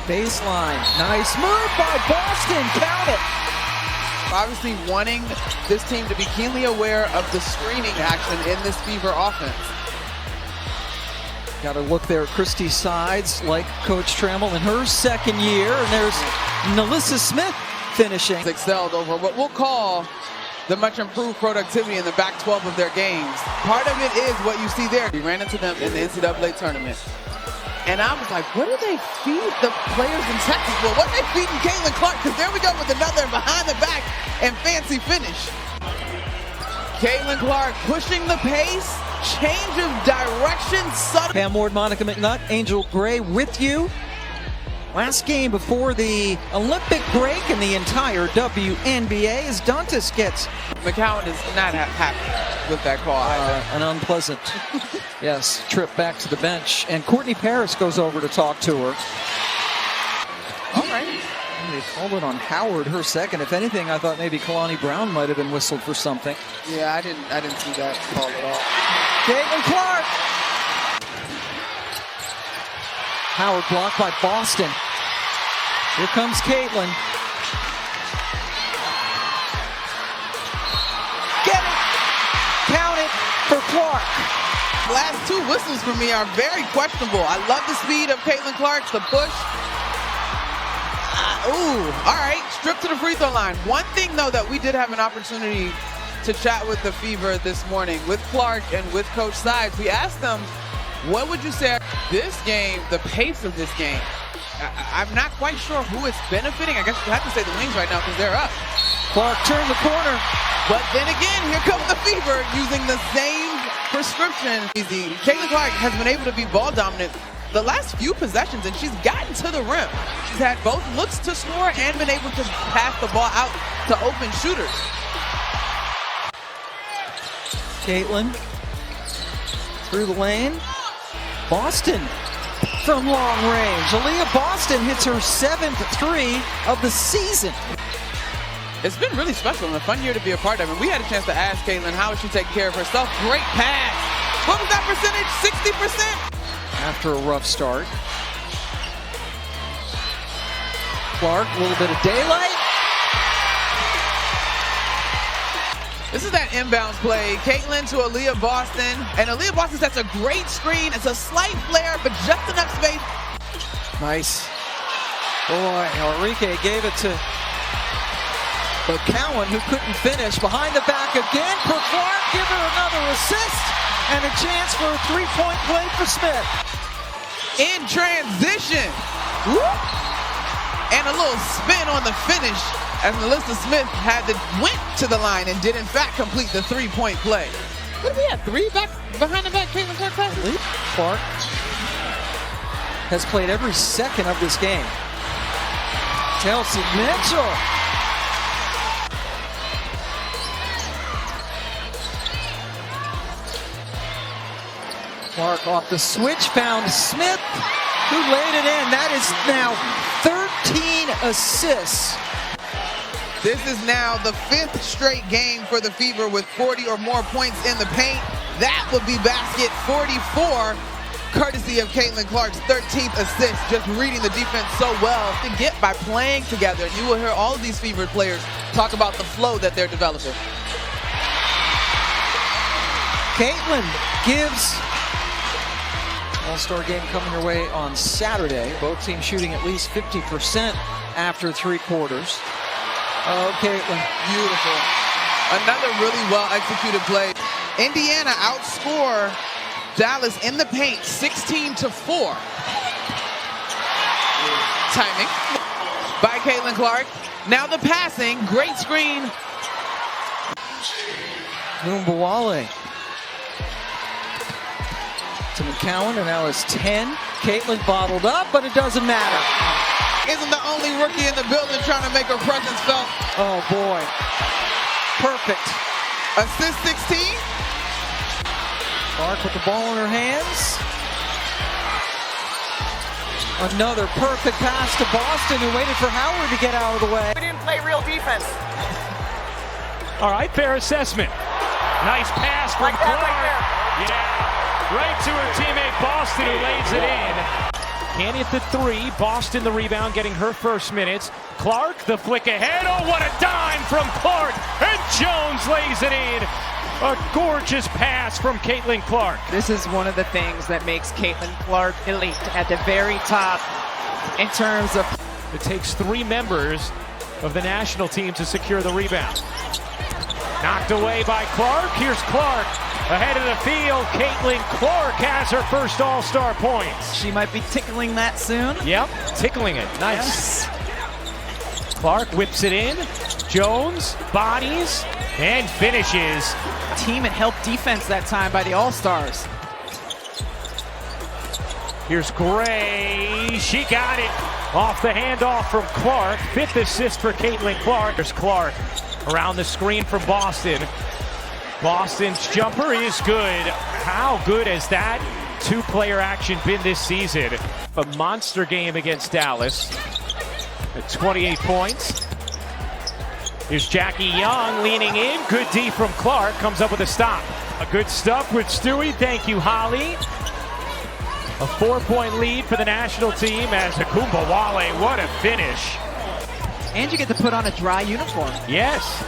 Baseline, nice move by Boston, count it. Obviously wanting this team to be keenly aware of the screening action in this Fever offense. Got to look there at Christy Sides, like Coach Trammell in her second year, and there's Alyssa Smith finishing. Excelled over what we'll call the much improved productivity in the back 12 of their games. Part of it is what you see there. We ran into them in the NCAA tournament. And I was like, what do they feed the players in Texas? Well, what are they feeding Caitlin Clark? Because there we go with another behind the back and fancy finish. Caitlin Clark pushing the pace, change of direction, sudden. Pam Ward, Monica McNutt, Angel Gray with you. Last game before the Olympic break in the entire WNBA as Dantas gets. McCowan is not happy with that call. An unpleasant, yes, trip back to the bench. And Courtney Paris goes over to talk to her. All right. They called it on Howard, her second. If anything, I thought maybe Kalani Brown might have been whistled for something. Yeah, I didn't see that call at all. Caitlin Clark. Howard blocked by Boston. Here comes Caitlin. Get it! Count it for Clark. Last 2 whistles for me are very questionable. I love the speed of Caitlin Clark, the push. All right, stripped to the free throw line. One thing, though, that we did have an opportunity to chat with the Fever this morning, with Clark and with Coach Sides. We asked them, what would you say this game, the pace of this game? I'm not quite sure who it's benefiting. I guess you have to say the Wings right now because they're up. Clark turned the corner. But then again, here comes the Fever using the same prescription. Caitlin Clark has been able to be ball dominant the last few possessions, and she's gotten to the rim. She's had both looks to score and been able to pass the ball out to open shooters. Caitlin through the lane. Boston from long range. Aaliyah Boston hits her 7th 3 of the season. It's been really special and a fun year to be a part of. And we had a chance to ask Caitlin how is she taking care of herself. Great pass. What was that percentage? 60%? After a rough start. Clark, a little bit of daylight. This is that inbounds play. Caitlin to Aaliyah Boston. And Aaliyah Boston sets a great screen. It's a slight flare, but just enough space. Nice. Boy, Enrique gave it to McCowan, who couldn't finish. Behind the back again for Clark. Give her another assist. And a chance for a three-point play for Smith. In transition. Whoop. And a little spin on the finish as Melissa Smith went to the line and did in fact complete the three-point play. What did we have? 3 behind the back Caitlin Clark passes? Clark has played every second of this game. Chelsea Mitchell. Clark off the switch, found Smith, who laid it in. That is now 13 assists. This is now the 5th straight game for the Fever with 40 or more points in the paint. That would be basket 44, courtesy of Caitlin Clark's 13th assist, just reading the defense so well to get by playing together. And you will hear all of these Fever players talk about the flow that they're developing. Caitlin gives All-Star game coming your way on Saturday. Both teams shooting at least 50% after 3 quarters. Oh, Caitlin. Beautiful. Another really well-executed play. Indiana outscore Dallas in the paint 16-4. Timing by Caitlin Clark. Now the passing. Great screen. Ngumbawale to McCowan, and now it's 10. Caitlin bottled up, but it doesn't matter. Isn't the only rookie in the building trying to make her presence felt. Oh boy. Perfect. Assist 16. Clark with the ball in her hands. Another perfect pass to Boston, who waited for Howard to get out of the way. We didn't play real defense. All right, fair assessment. Nice pass from Clark. Right to her teammate Boston, who lays it in. Canny at the 3, Boston the rebound, getting her first minutes. Clark, the flick ahead. Oh, what a dime from Clark. And Jones lays it in. A gorgeous pass from Caitlin Clark. This is one of the things that makes Caitlin Clark elite at the very top in terms of... It takes 3 members of the national team to secure the rebound. Knocked away by Clark. Here's Clark. Ahead of the field, Caitlin Clark has her first All-Star points. She might be tickling that soon. Yep, tickling it. Nice. Yes. Clark whips it in. Jones bodies and finishes. Team and help defense that time by the All-Stars. Here's Gray. She got it off the handoff from Clark. 5th assist for Caitlin Clark. There's Clark around the screen from Boston. Boston's jumper is good. How good has that 2-player action been this season? A monster game against Dallas at 28 points. Here's Jackie Young leaning in. Good D from Clark. Comes up with a stop. A good stuff with Stewie. Thank you, Holly. A 4-point lead for the national team as Ngumbawale. What a finish. And you get to put on a dry uniform. Yes.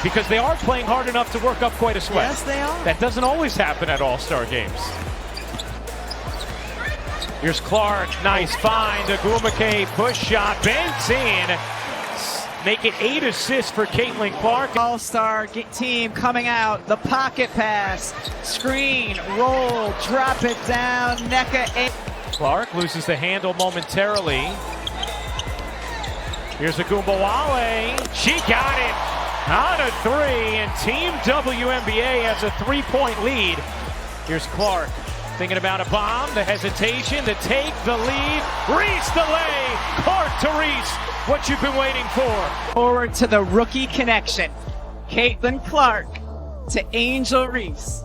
Because they are playing hard enough to work up quite a sweat. Yes, they are. That doesn't always happen at All-Star games. Here's Clark. Nice find. Agumake push shot. Banks in. Make it 8 assists for Caitlin Clark. All-Star team coming out. The pocket pass. Screen. Roll. Drop it down. Nneka 8. Clark loses the handle momentarily. Here's Ngumbawale. She got it. On a 3, and Team WNBA has a 3-point lead. Here's Clark thinking about a bomb, the hesitation, the take, the lead. Reese the lay. Clark to Reese. What you've been waiting for. Forward to the rookie connection. Caitlin Clark to Angel Reese.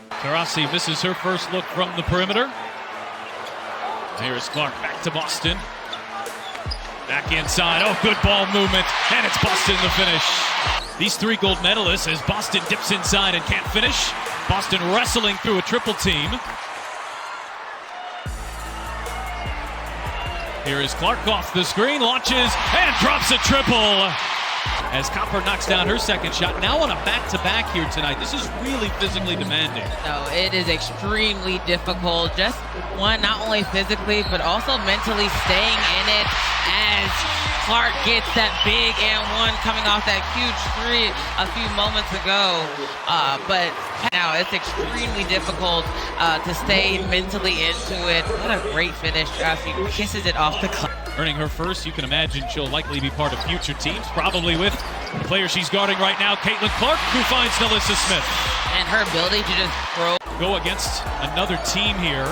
Taurasi misses her first look from the perimeter. Here's Clark back to Boston. Back inside. Oh, good ball movement. And it's Boston the finish. These three gold medalists as Boston dips inside and can't finish. Boston wrestling through a triple team. Here is Clark off the screen, launches, and drops a triple. As Copper knocks down her second shot. Now on a back-to-back here tonight. This is really physically demanding. No, it is extremely difficult. Just one, not only physically, but also mentally staying in it as Clark gets that big and one coming off that huge three a few moments ago. But now it's extremely difficult to stay mentally into it. What a great finish. She kisses it off the clock. Earning her first, you can imagine she'll likely be part of future teams, probably with the player she's guarding right now, Caitlin Clark, who finds Nalissa Smith. And her ability to just throw. Go against another team here.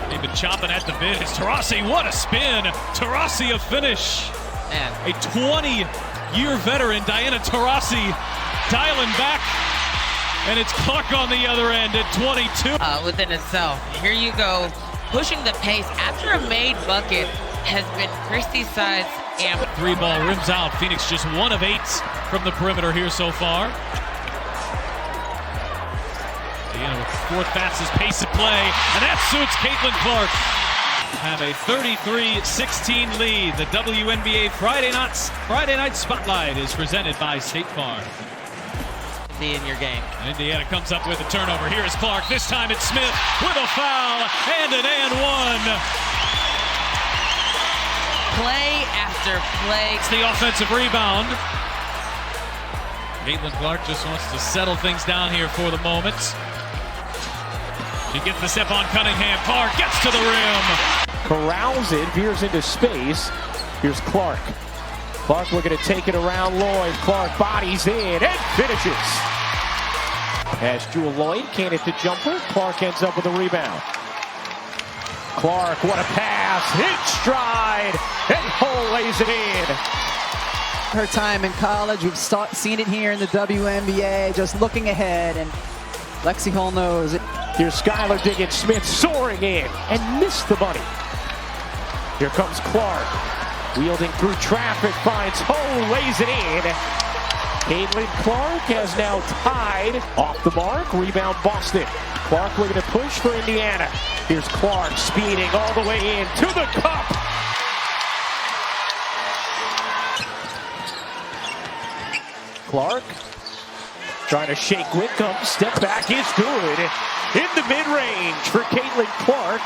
They've been chopping at the bit. It's Taurasi, what a spin. Taurasi a finish. Man. A 20-year veteran, Diana Taurasi, dialing back. And it's Clark on the other end at 22. Within itself. Here you go, pushing the pace after a made bucket. Has been Christie's side's amp. Three ball rims out. Phoenix just 1 of 8 from the perimeter here so far. Diana with the fourth fastest pace of play, and that suits Caitlin Clark. Have a 33-16 lead. The WNBA Friday night Spotlight is presented by State Farm. In your game. Indiana comes up with a turnover. Here is Clark. This time it's Smith with a foul and an and one. Play after play. It's the offensive rebound. Caitlin Clark just wants to settle things down here for the moment. She gets the step on Cunningham. Clark gets to the rim. Corrals it, veers into space. Here's Clark. Clark looking to take it around Lloyd. Clark bodies in and finishes. As Jewel Lloyd can't hit the jumper, Clark ends up with a rebound. Clark, what a pass, hit stride, and Hull lays it in. Her time in college, we've seen it here in the WNBA, just looking ahead, and Lexi Hull knows it. Here's Skylar Diggins-Smith soaring in and missed the bunny. Here comes Clark, wielding through traffic, finds Hull, lays it in. Caitlin Clark has now tied off the mark, rebound Boston. Clark looking to push for Indiana. Here's Clark speeding all the way in to the cup. Clark trying to shake Wickham. Step back is good. In the mid-range for Caitlin Clark.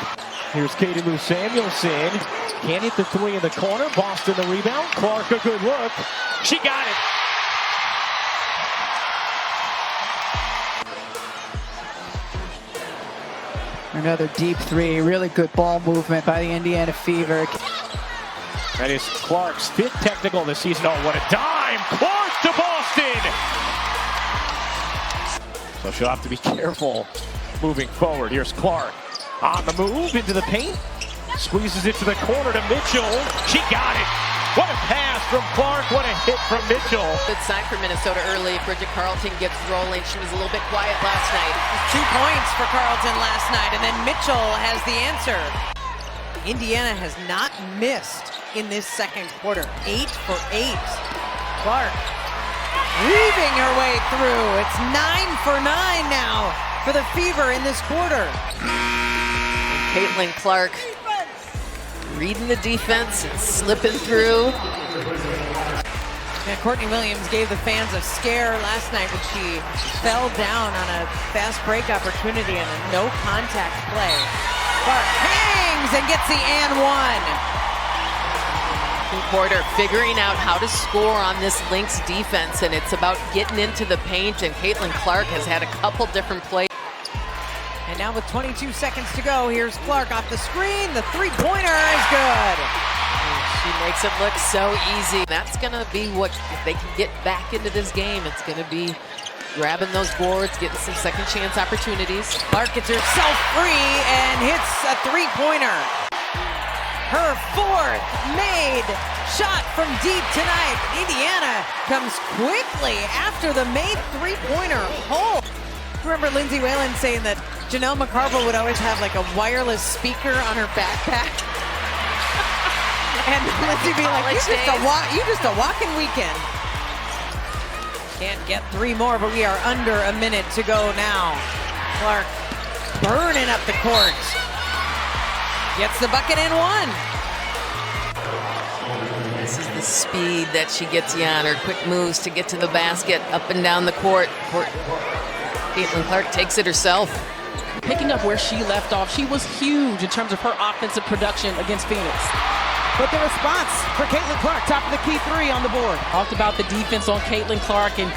Here's Katie Lou Samuelson. Can't hit the three in the corner. Boston the rebound. Clark a good look. She got it. Another deep three, really good ball movement by the Indiana Fever. That is Clark's 5th technical this season. Oh, what a dime! Clark to Boston! So she'll have to be careful moving forward. Here's Clark on the move into the paint. Squeezes it to the corner to Mitchell. She got it! What a pass from Clark, what a hit from Mitchell. Good sign for Minnesota early. Bridget Carlton gets rolling. She was a little bit quiet last night. 2 points for Carlton last night, and then Mitchell has the answer. Indiana has not missed in this second quarter. 8 for 8. Clark weaving her way through. It's 9 for 9 now for the Fever in this quarter. And Caitlin Clark reading the defense and slipping through. Yeah, Courtney Williams gave the fans a scare last night when she fell down on a fast break opportunity and a no contact play. Clark hangs and gets the and one. Quarter figuring out how to score on this Lynx defense, and it's about getting into the paint, and Caitlin Clark has had a couple different plays. And now with 22 seconds to go, here's Clark off the screen. The three-pointer is good. She makes it look so easy. That's going to be what, if they can get back into this game, it's going to be grabbing those boards, getting some second chance opportunities. Clark gets herself free and hits a three-pointer. Her 4th made shot from deep tonight. Indiana comes quickly after the made three-pointer hole. Remember Lindsay Whalen saying that Janelle McCarville would always have like a wireless speaker on her backpack? And Lindsay be like, you just a walking weekend. Can't get 3 more, but we are under a minute to go now. Clark burning up the court. Gets the bucket and 1. This is the speed that she gets you on, her quick moves to get to the basket, up and down the court. Caitlin Clark takes it herself. Picking up where she left off, she was huge in terms of her offensive production against Phoenix. But the response for Caitlin Clark, top of the key 3 on the board. Talked about the defense on Caitlin Clark, and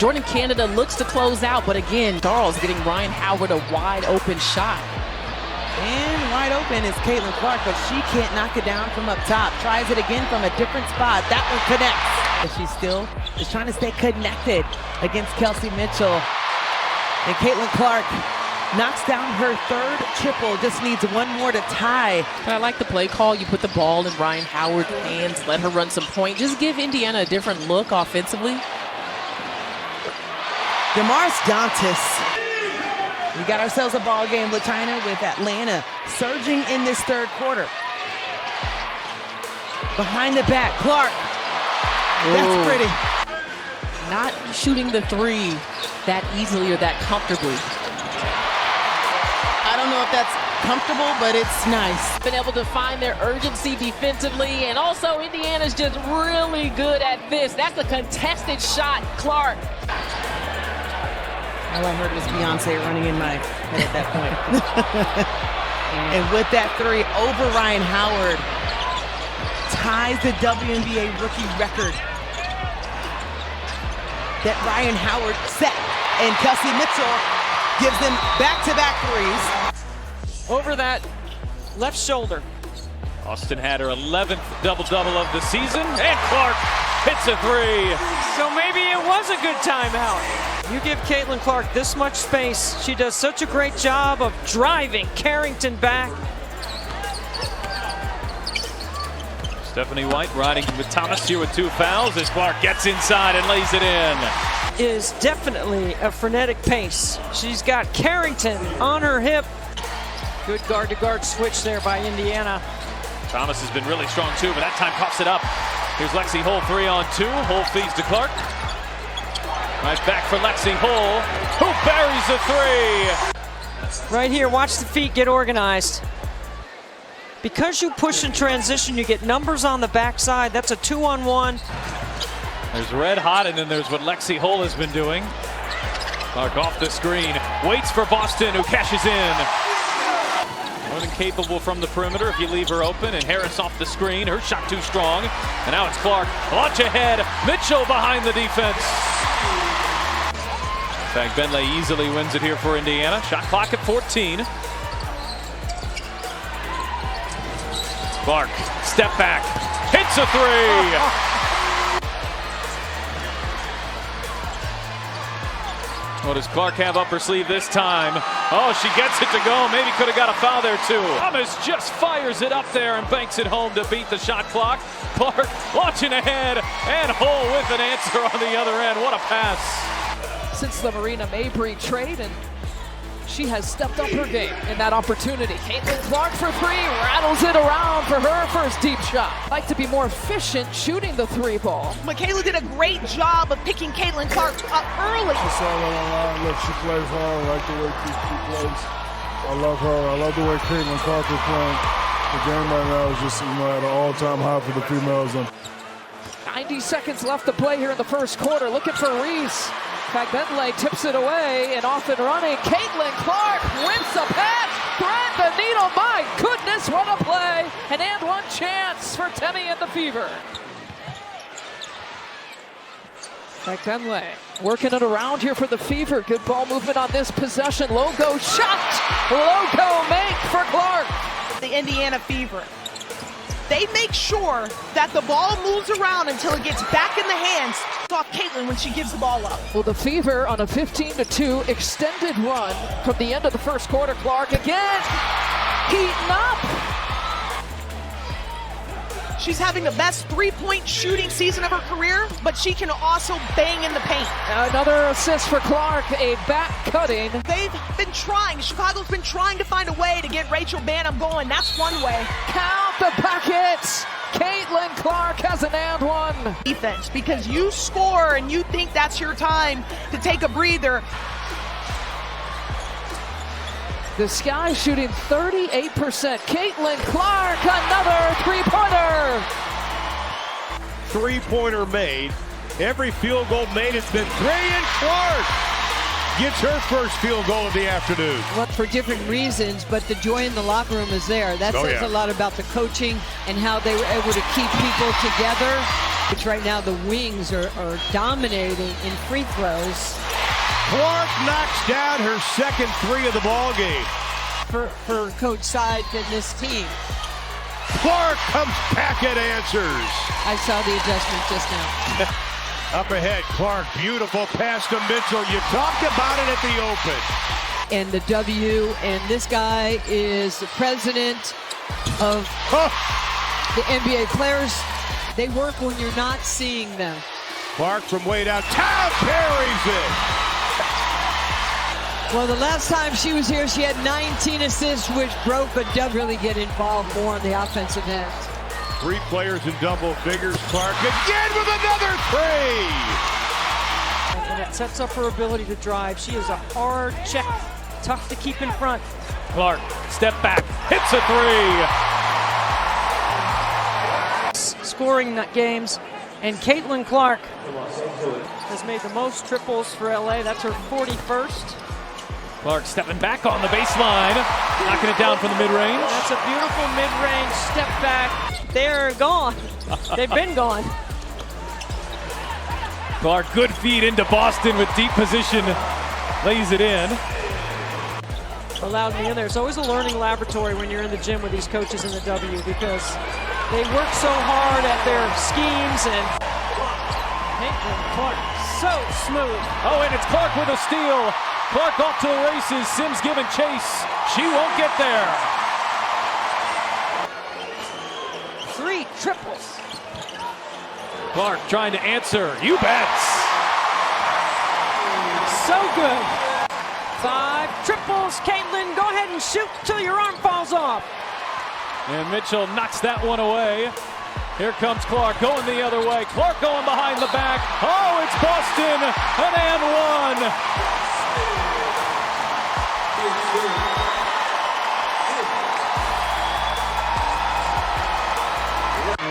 Jordan Canada looks to close out, but again, Charles getting Ryan Howard a wide open shot. And wide open is Caitlin Clark, but she can't knock it down from up top. Tries it again from a different spot. That one connects. But she still is trying to stay connected against Kelsey Mitchell. And Caitlin Clark knocks down her 3rd triple, just needs 1 more to tie. I like the play call. You put the ball in Ryan Howard's hands, let her run some point. Just give Indiana a different look offensively. Damaris Dantas. We got ourselves a ball game with China, with Atlanta surging in this 3rd quarter. Behind the back, Clark. That's pretty. Not shooting the 3 that easily or that comfortably. I don't know if that's comfortable, but it's nice. Been able to find their urgency defensively, and also Indiana's just really good at this. That's a contested shot, Clark. All I heard was Beyonce running in my head at that point. And with that 3 over Ryan Howard, ties the WNBA rookie record that Ryan Howard set. And Kelsey Mitchell gives them back-to-back 3s. Over that left shoulder. Austin had her 11th double-double of the season, and Clark hits a 3. So maybe it was a good timeout. You give Caitlin Clark this much space. She does such a great job of driving Carrington back. Stephanie White riding with Thomas here with 2 fouls as Clark gets inside and lays it in. Is definitely a frenetic pace. She's got Carrington on her hip. Good guard-to-guard switch there by Indiana. Thomas has been really strong too, but that time pops it up. Here's Lexi Hull 3 on 2. Hull feeds to Clark. Right back for Lexi Hull, who buries a 3. Right here, watch the feet get organized. Because you push in transition, you get numbers on the backside. That's a 2-on-1. There's red hot, and then there's what Lexi Hull has been doing. Clark off the screen, waits for Boston, who cashes in. More than capable from the perimeter if you leave her open, and Harris off the screen. Her shot too strong, and now it's Clark. Launch ahead, Mitchell behind the defense. In fact, Bentley easily wins it here for Indiana. Shot clock at 14. Clark, step back, hits a 3. What does Clark have up her sleeve this time? Oh, she gets it to go. Maybe could have got a foul there too. Thomas just fires it up there and banks it home to beat the shot clock. Clark launching ahead, and Hull with an answer on the other end. What a pass. Since the Marina Mabry trade, and she has stepped up her game in that opportunity. Caitlin Clark for 3, rattles it around for her first deep shot. Like to be more efficient shooting the 3 ball. Michaela did a great job of picking Caitlin Clark up early. Look, she plays hard. I like the way she plays. I love her. I love the way Caitlin Clark is playing. The game right now is just, at an all-time high for the females. 90 seconds left to play here in the first quarter. Looking for Reese. Bentley tips it away, and off and running. Caitlin Clark whips a pass, thread the needle. My goodness, what a play! And 1 chance for Temi and the Fever. Bentley working it around here for the Fever. Good ball movement on this possession. Logo shot. Logo make for Clark. The Indiana Fever. They make sure that the ball moves around until it gets back in the hands off Caitlin when she gives the ball up. Well, the Fever on a 15-2 extended run from the end of the first quarter. Clark again, heating up. She's having the best 3-point shooting season of her career, but she can also bang in the paint. Another assist for Clark, a back cutting. They've been trying, Chicago's been trying to find a way to get Rachel Banham going. That's one way. Count the buckets. Caitlin Clark has an and one. Defense, because you score and you think that's your time to take a breather. The Sky shooting 38%. Caitlin Clark, another three-pointer. Three-pointer made. Every field goal made has been three, and Clark gets her first field goal of the afternoon. For different reasons, but the joy in the locker room is there. That says a lot about the coaching and how they were able to keep people together. Which right now the Wings are dominating in free throws. Clark knocks down her second three of the ball game. For Coach Seid and this team. Clark comes back and answers. I saw the adjustment just now. Up ahead, Clark, beautiful pass to Mitchell. You talked about it at the open. And the W, and this guy is the president of the NBA players. They work when you're not seeing them. Clark from way downtown carries it. Well, the last time she was here, she had 19 assists, which broke, but does really get involved more on the offensive end. Three players in double figures. Clark again with another three. And it sets up her ability to drive. She is a hard check, tough to keep in front. Clark, step back, hits a three. Scoring games, and Caitlin Clark has made the most triples for LA. That's her 41st. Clark stepping back on the baseline, knocking it down from the mid-range. That's a beautiful mid-range step back. They're gone. They've been gone. Clark, good feed into Boston with deep position, lays it in. Allowed me in there. It's always a learning laboratory when you're in the gym with these coaches in the W, because they work so hard at their schemes, and Caitlin Clark, so smooth. Oh, and it's Clark with a steal. Clark off to the races. Sims giving chase. She won't get there. Three triples. Clark trying to answer. You bets. So good. Five triples. Caitlin, go ahead and shoot till your arm falls off. And Mitchell knocks that one away. Here comes Clark going the other way. Clark going behind the back. Oh, it's Boston. An and one.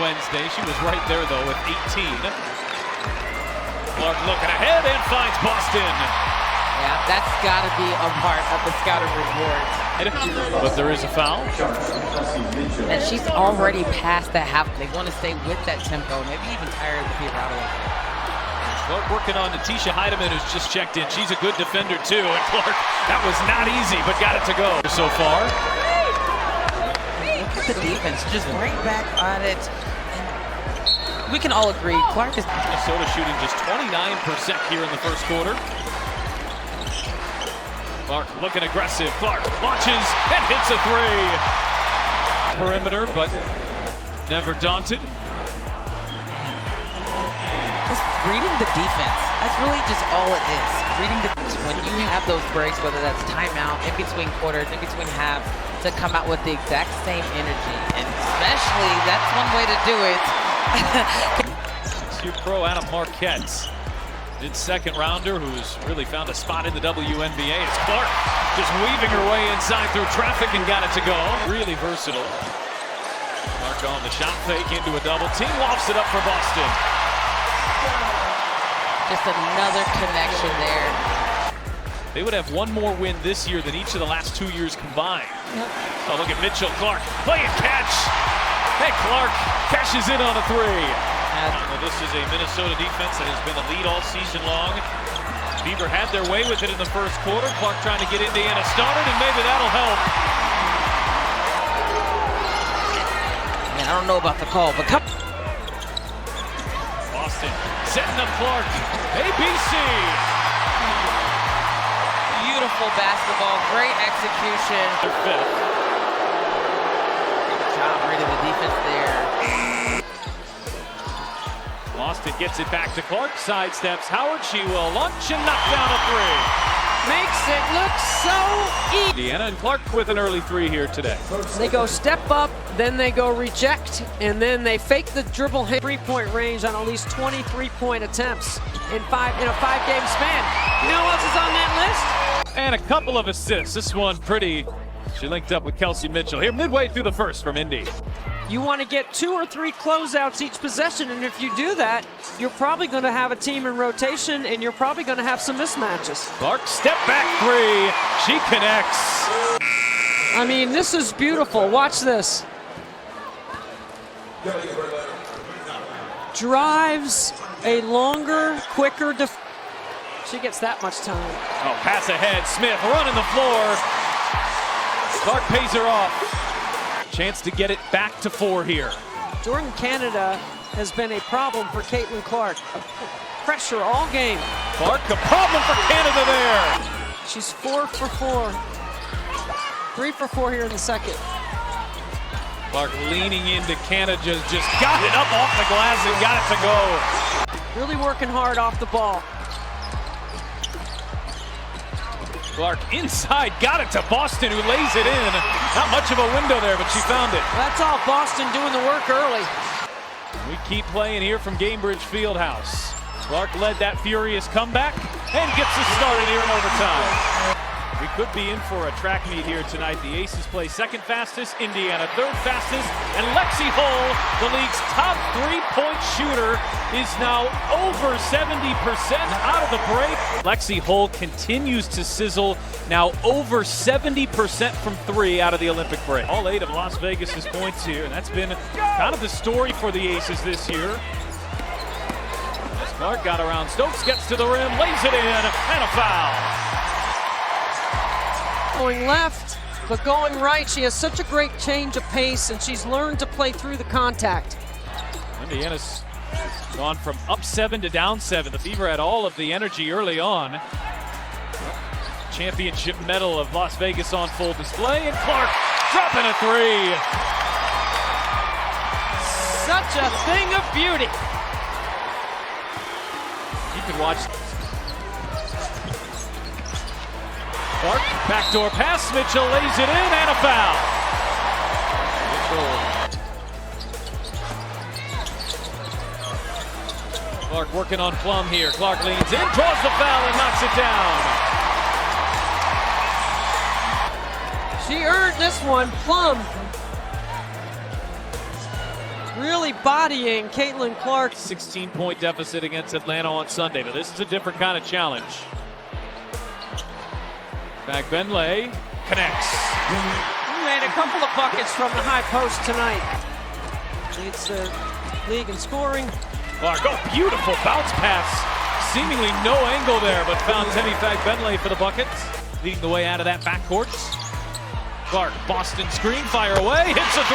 Wednesday, she was right there though with 18. Clark looking ahead and finds Boston. Yeah, that's got to be a part of the scouting report. But there is a foul. And she's already past that half. They want to stay with that tempo, maybe even tire the feet out a little bit. Clark working on Natisha Heidemann, who's just checked in. She's a good defender too. And Clark, that was not easy, but got it to go so far. Look at the defense, just right back on it. And we can all agree, Clark is... Minnesota shooting just 29% here in the first quarter. Clark looking aggressive. Clark launches and hits a three. Perimeter, but never daunted. Just reading the defense. That's really just all it is. Reading the when you have those breaks, whether that's timeout, in between quarters, in between halves, to come out with the exact same energy. And especially, that's one way to do it. 6-year pro Adam Marquette. Did second rounder who's really found a spot in the WNBA. It's Clark just weaving her way inside through traffic and got it to go. Really versatile. Clark on the shot fake into a double team. Lofts it up for Boston. Just another connection there. They would have one more win this year than each of the last 2 years combined. Oh, look at Mitchell. Clark playing catch. Hey, Clark cashes in on a three. Well, this is a Minnesota defense that has been the lead all season long. Beaver had their way with it in the first quarter. Clark trying to get Indiana started, and maybe that'll help. Man, I don't know about the call, but come. Boston setting up Clark. ABC. Beautiful basketball, great execution. Their fifth. Good job reading the defense there. Boston gets it back to Clark, sidesteps Howard. She will launch and knock down a three. makes it look so easy. Indiana and Clark with an early three here today. They go step up, then they go reject, and then they fake the dribble hit three-point range on at least 20 three-point attempts in a five-game span. You know what else is on that list? And a couple of assists. This one pretty. She linked up with Kelsey Mitchell here midway through the first from Indy. You want to get 2 or 3 closeouts each possession, and if you do that, you're probably going to have a team in rotation, and you're probably going to have some mismatches. Clark, step back three. She connects. I mean, this is beautiful. Watch this. Drives a longer, quicker she gets that much time. Oh, pass ahead. Smith running the floor. Clark pays her off. Chance to get it back to 4 here. Jordan Canada has been a problem for Caitlin Clark. Pressure all game. Clark, a problem for Canada there. She's 4 for 4. 3 for 4 here in the second. Clark leaning into Canada, just got it up off the glass and got it to go. Really working hard off the ball. Clark inside, got it to Boston, who lays it in. Not much of a window there, but she found it. That's all Boston doing the work early. We keep playing here from Gainbridge Fieldhouse. Clark led that furious comeback and gets us started here in overtime. We could be in for a track meet here tonight. The Aces play second fastest, Indiana third fastest, and Lexi Hull, the league's top three-point shooter, is now over 70% out of the break. Lexi Hull continues to sizzle, now over 70% from 3 out of the Olympic break. All 8 of Las Vegas's points here, and that's been kind of the story for the Aces this year. As Clark got around Stokes, gets to the rim, lays it in, and a foul. Going left, but going right. She has such a great change of pace, and she's learned to play through the contact. Indiana's gone from up 7 to down 7. The Fever had all of the energy early on. Championship medal of Las Vegas on full display, and Clark dropping a 3. Such a thing of beauty. You can watch. Clark, backdoor pass, Mitchell lays it in, and a foul. Mitchell. Clark working on Plum here. Clark leans in, draws the foul, and knocks it down. She earned this one. Plum really bodying Caitlin Clark. 16-point deficit against Atlanta on Sunday, but this is a different kind of challenge. Back Benlay connects. He made a couple of buckets from the high post tonight. Leads the league in scoring. Clark, oh, beautiful bounce pass. Seemingly no angle there, but found Temi Benlay for the buckets. Leading the way out of that backcourt. Clark, Boston screen, fire away, hits a 3.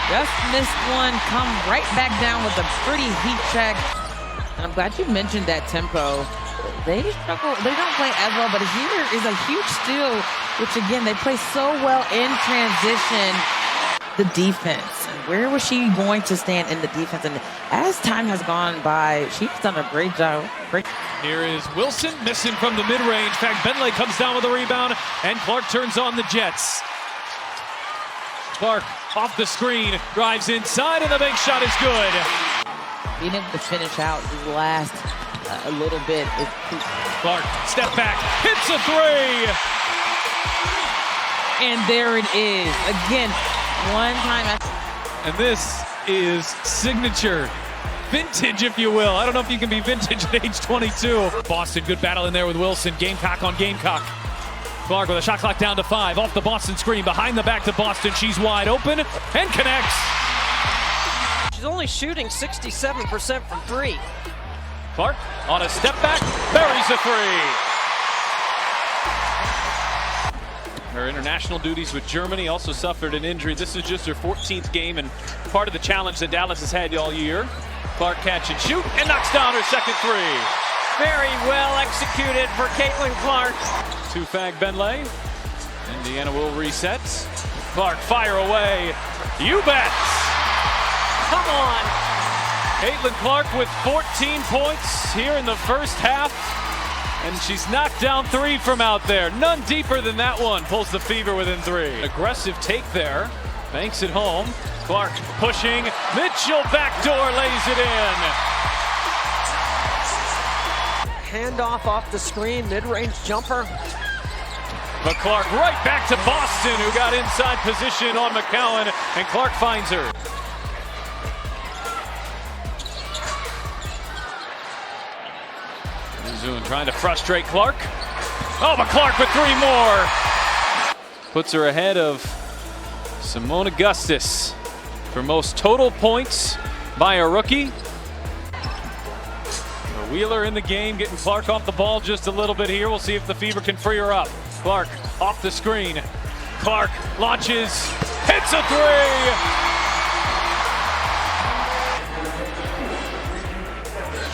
Just missed one, come right back down with a pretty heat check. And I'm glad you mentioned that tempo. They struggle, they don't play as well, but here is a huge steal, which again, they play so well in transition. The defense, where was she going to stand in the defense? And as time has gone by, she's done a great job. Here is Wilson, missing from the mid-range. In fact, Benlay comes down with a rebound, and Clark turns on the Jets. Clark off the screen, drives inside, and the bank shot is good. Being able to finish out the last a little bit. Clark, step back, hits a 3! And there it is. Again, one time. And this is signature. Vintage, if you will. I don't know if you can be vintage at age 22. Boston, good battle in there with Wilson. Gamecock on Gamecock. Clark with a shot clock down to 5. Off the Boston screen, behind the back to Boston. She's wide open and connects. She's only shooting 67% from 3. Clark on a step back, buries a 3. Her international duties with Germany, also suffered an injury. This is just her 14th game and part of the challenge that Dallas has had all year. Clark catch and shoot and knocks down her second 3. Very well executed for Caitlin Clark. Two-Fag Benlay. Indiana will reset. Clark fire away. You bet. Come on. Caitlin Clark with 14 points here in the first half. And she's knocked down 3 from out there. None deeper than that one. Pulls the Fever within 3. Aggressive take there. Banks it home. Clark pushing. Mitchell backdoor lays it in. Handoff off the screen, mid-range jumper. But Clark right back to Boston, who got inside position on McCowan, and Clark finds her. Zune trying to frustrate Clark. Oh, but Clark with 3 more. Puts her ahead of Simone Augustus for most total points by a rookie. Wheeler in the game, getting Clark off the ball just a little bit here. We'll see if the Fever can free her up. Clark off the screen. Clark launches, hits a 3.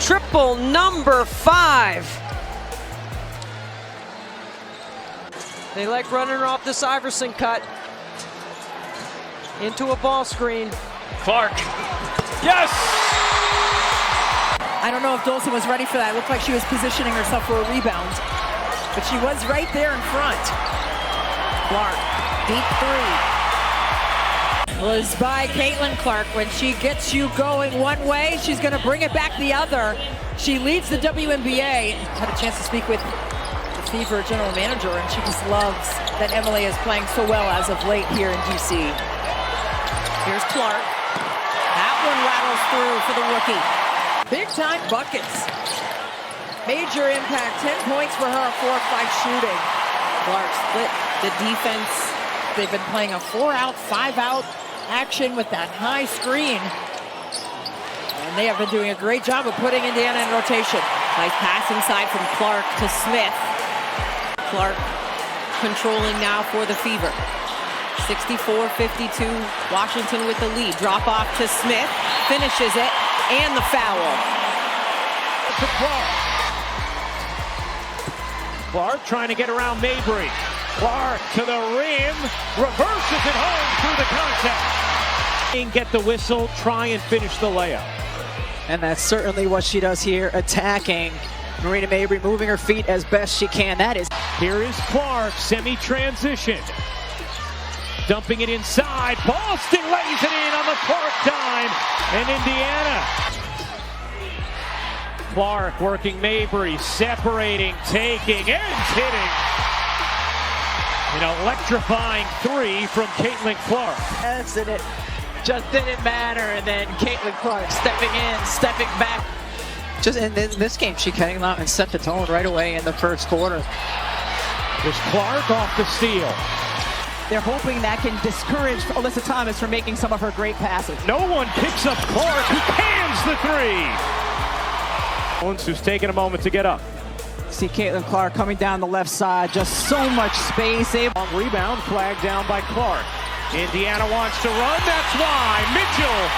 Triple number 5. They like running her off this Iverson cut. Into a ball screen. Clark, yes! I don't know if Dolson was ready for that. It looked like she was positioning herself for a rebound. But she was right there in front. Clark, deep 3. Was by Caitlin Clark. When she gets you going one way, she's going to bring it back the other. She leads the WNBA. Had a chance to speak with the Fever general manager, and she just loves that Emily is playing so well as of late here in DC. Here's Clark. That one rattles through for the rookie. Big time buckets. Major impact, 10 points for her, 4-5 shooting. Clark split the defense. They've been playing a 4-out, 5-out action with that high screen. And they have been doing a great job of putting Indiana in rotation. Nice pass inside from Clark to Smith. Clark controlling now for the Fever. 64-52, Washington with the lead. Drop off to Smith, finishes it, and the foul. To Clark. Clark trying to get around Mabry. Clark to the rim, reverses it home through the contact. Get the whistle, try and finish the layup. And that's certainly what she does here, attacking. Marina Mabry moving her feet as best she can. That is. Here is Clark, semi-transition. Dumping it inside. Boston lays it in on the Clark dime. And Indiana. Clark working Mabry, separating, taking, and hitting. An electrifying 3 from Caitlin Clark. Yes, and it just didn't matter. And then Caitlin Clark stepping in, stepping back. Just in this game, she came out and set the tone right away in the first quarter. There's Clark off the steal. They're hoping that can discourage Alyssa Thomas from making some of her great passes. No one picks up Clark, who cans the 3. Who's taking a moment to get up. See Caitlin Clark coming down the left side, just so much space. On rebound, flag down by Clark. Indiana wants to run, that's why Mitchell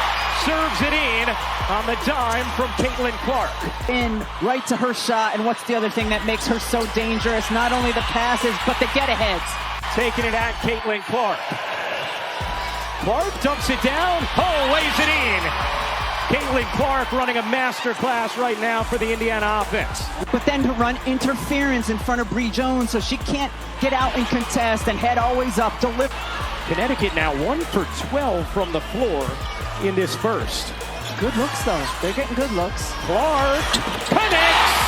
serves it in on the dime from Caitlin Clark. In right to her shot, and what's the other thing that makes her so dangerous? Not only the passes, but the get-aheads. Taking it at Caitlin Clark. Clark dumps it down. Oh, lays it in. Caitlin Clark running a master class right now for the Indiana offense. But then to run interference in front of Bree Jones so she can't get out and contest and head always up to lift. Connecticut now 1 for 12 from the floor in this first. Good looks though. They're getting good looks. Clark connects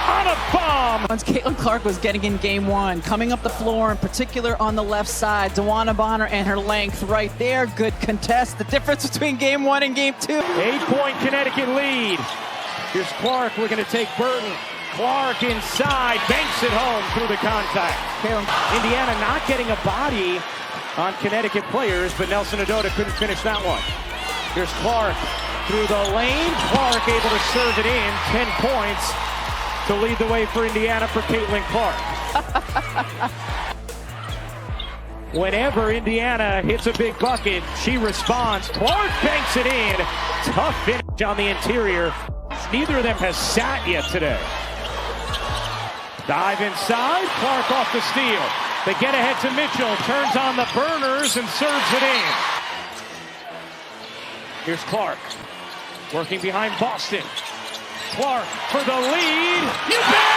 on a bomb. Once Caitlin Clark was getting in game 1, coming up the floor, in particular on the left side, DeWanna Bonner and her length right there. Good contest. The difference between game 1 and game 2. 8-point Connecticut lead. Here's Clark looking to take Burton. Clark inside, banks it home through the contact. Indiana not getting a body on Connecticut players, but Nelson Adota couldn't finish that one. Here's Clark through the lane. Clark able to serve it in. 10 points to lead the way for Indiana for Caitlin Clark. Whenever Indiana hits a big bucket, she responds. Clark banks it in. Tough finish on the interior. Neither of them has sat yet today. Dive inside. Clark off the steal. They get ahead to Mitchell. Turns on the burners and serves it in. Here's Clark working behind Boston. Clark for the lead. You bet!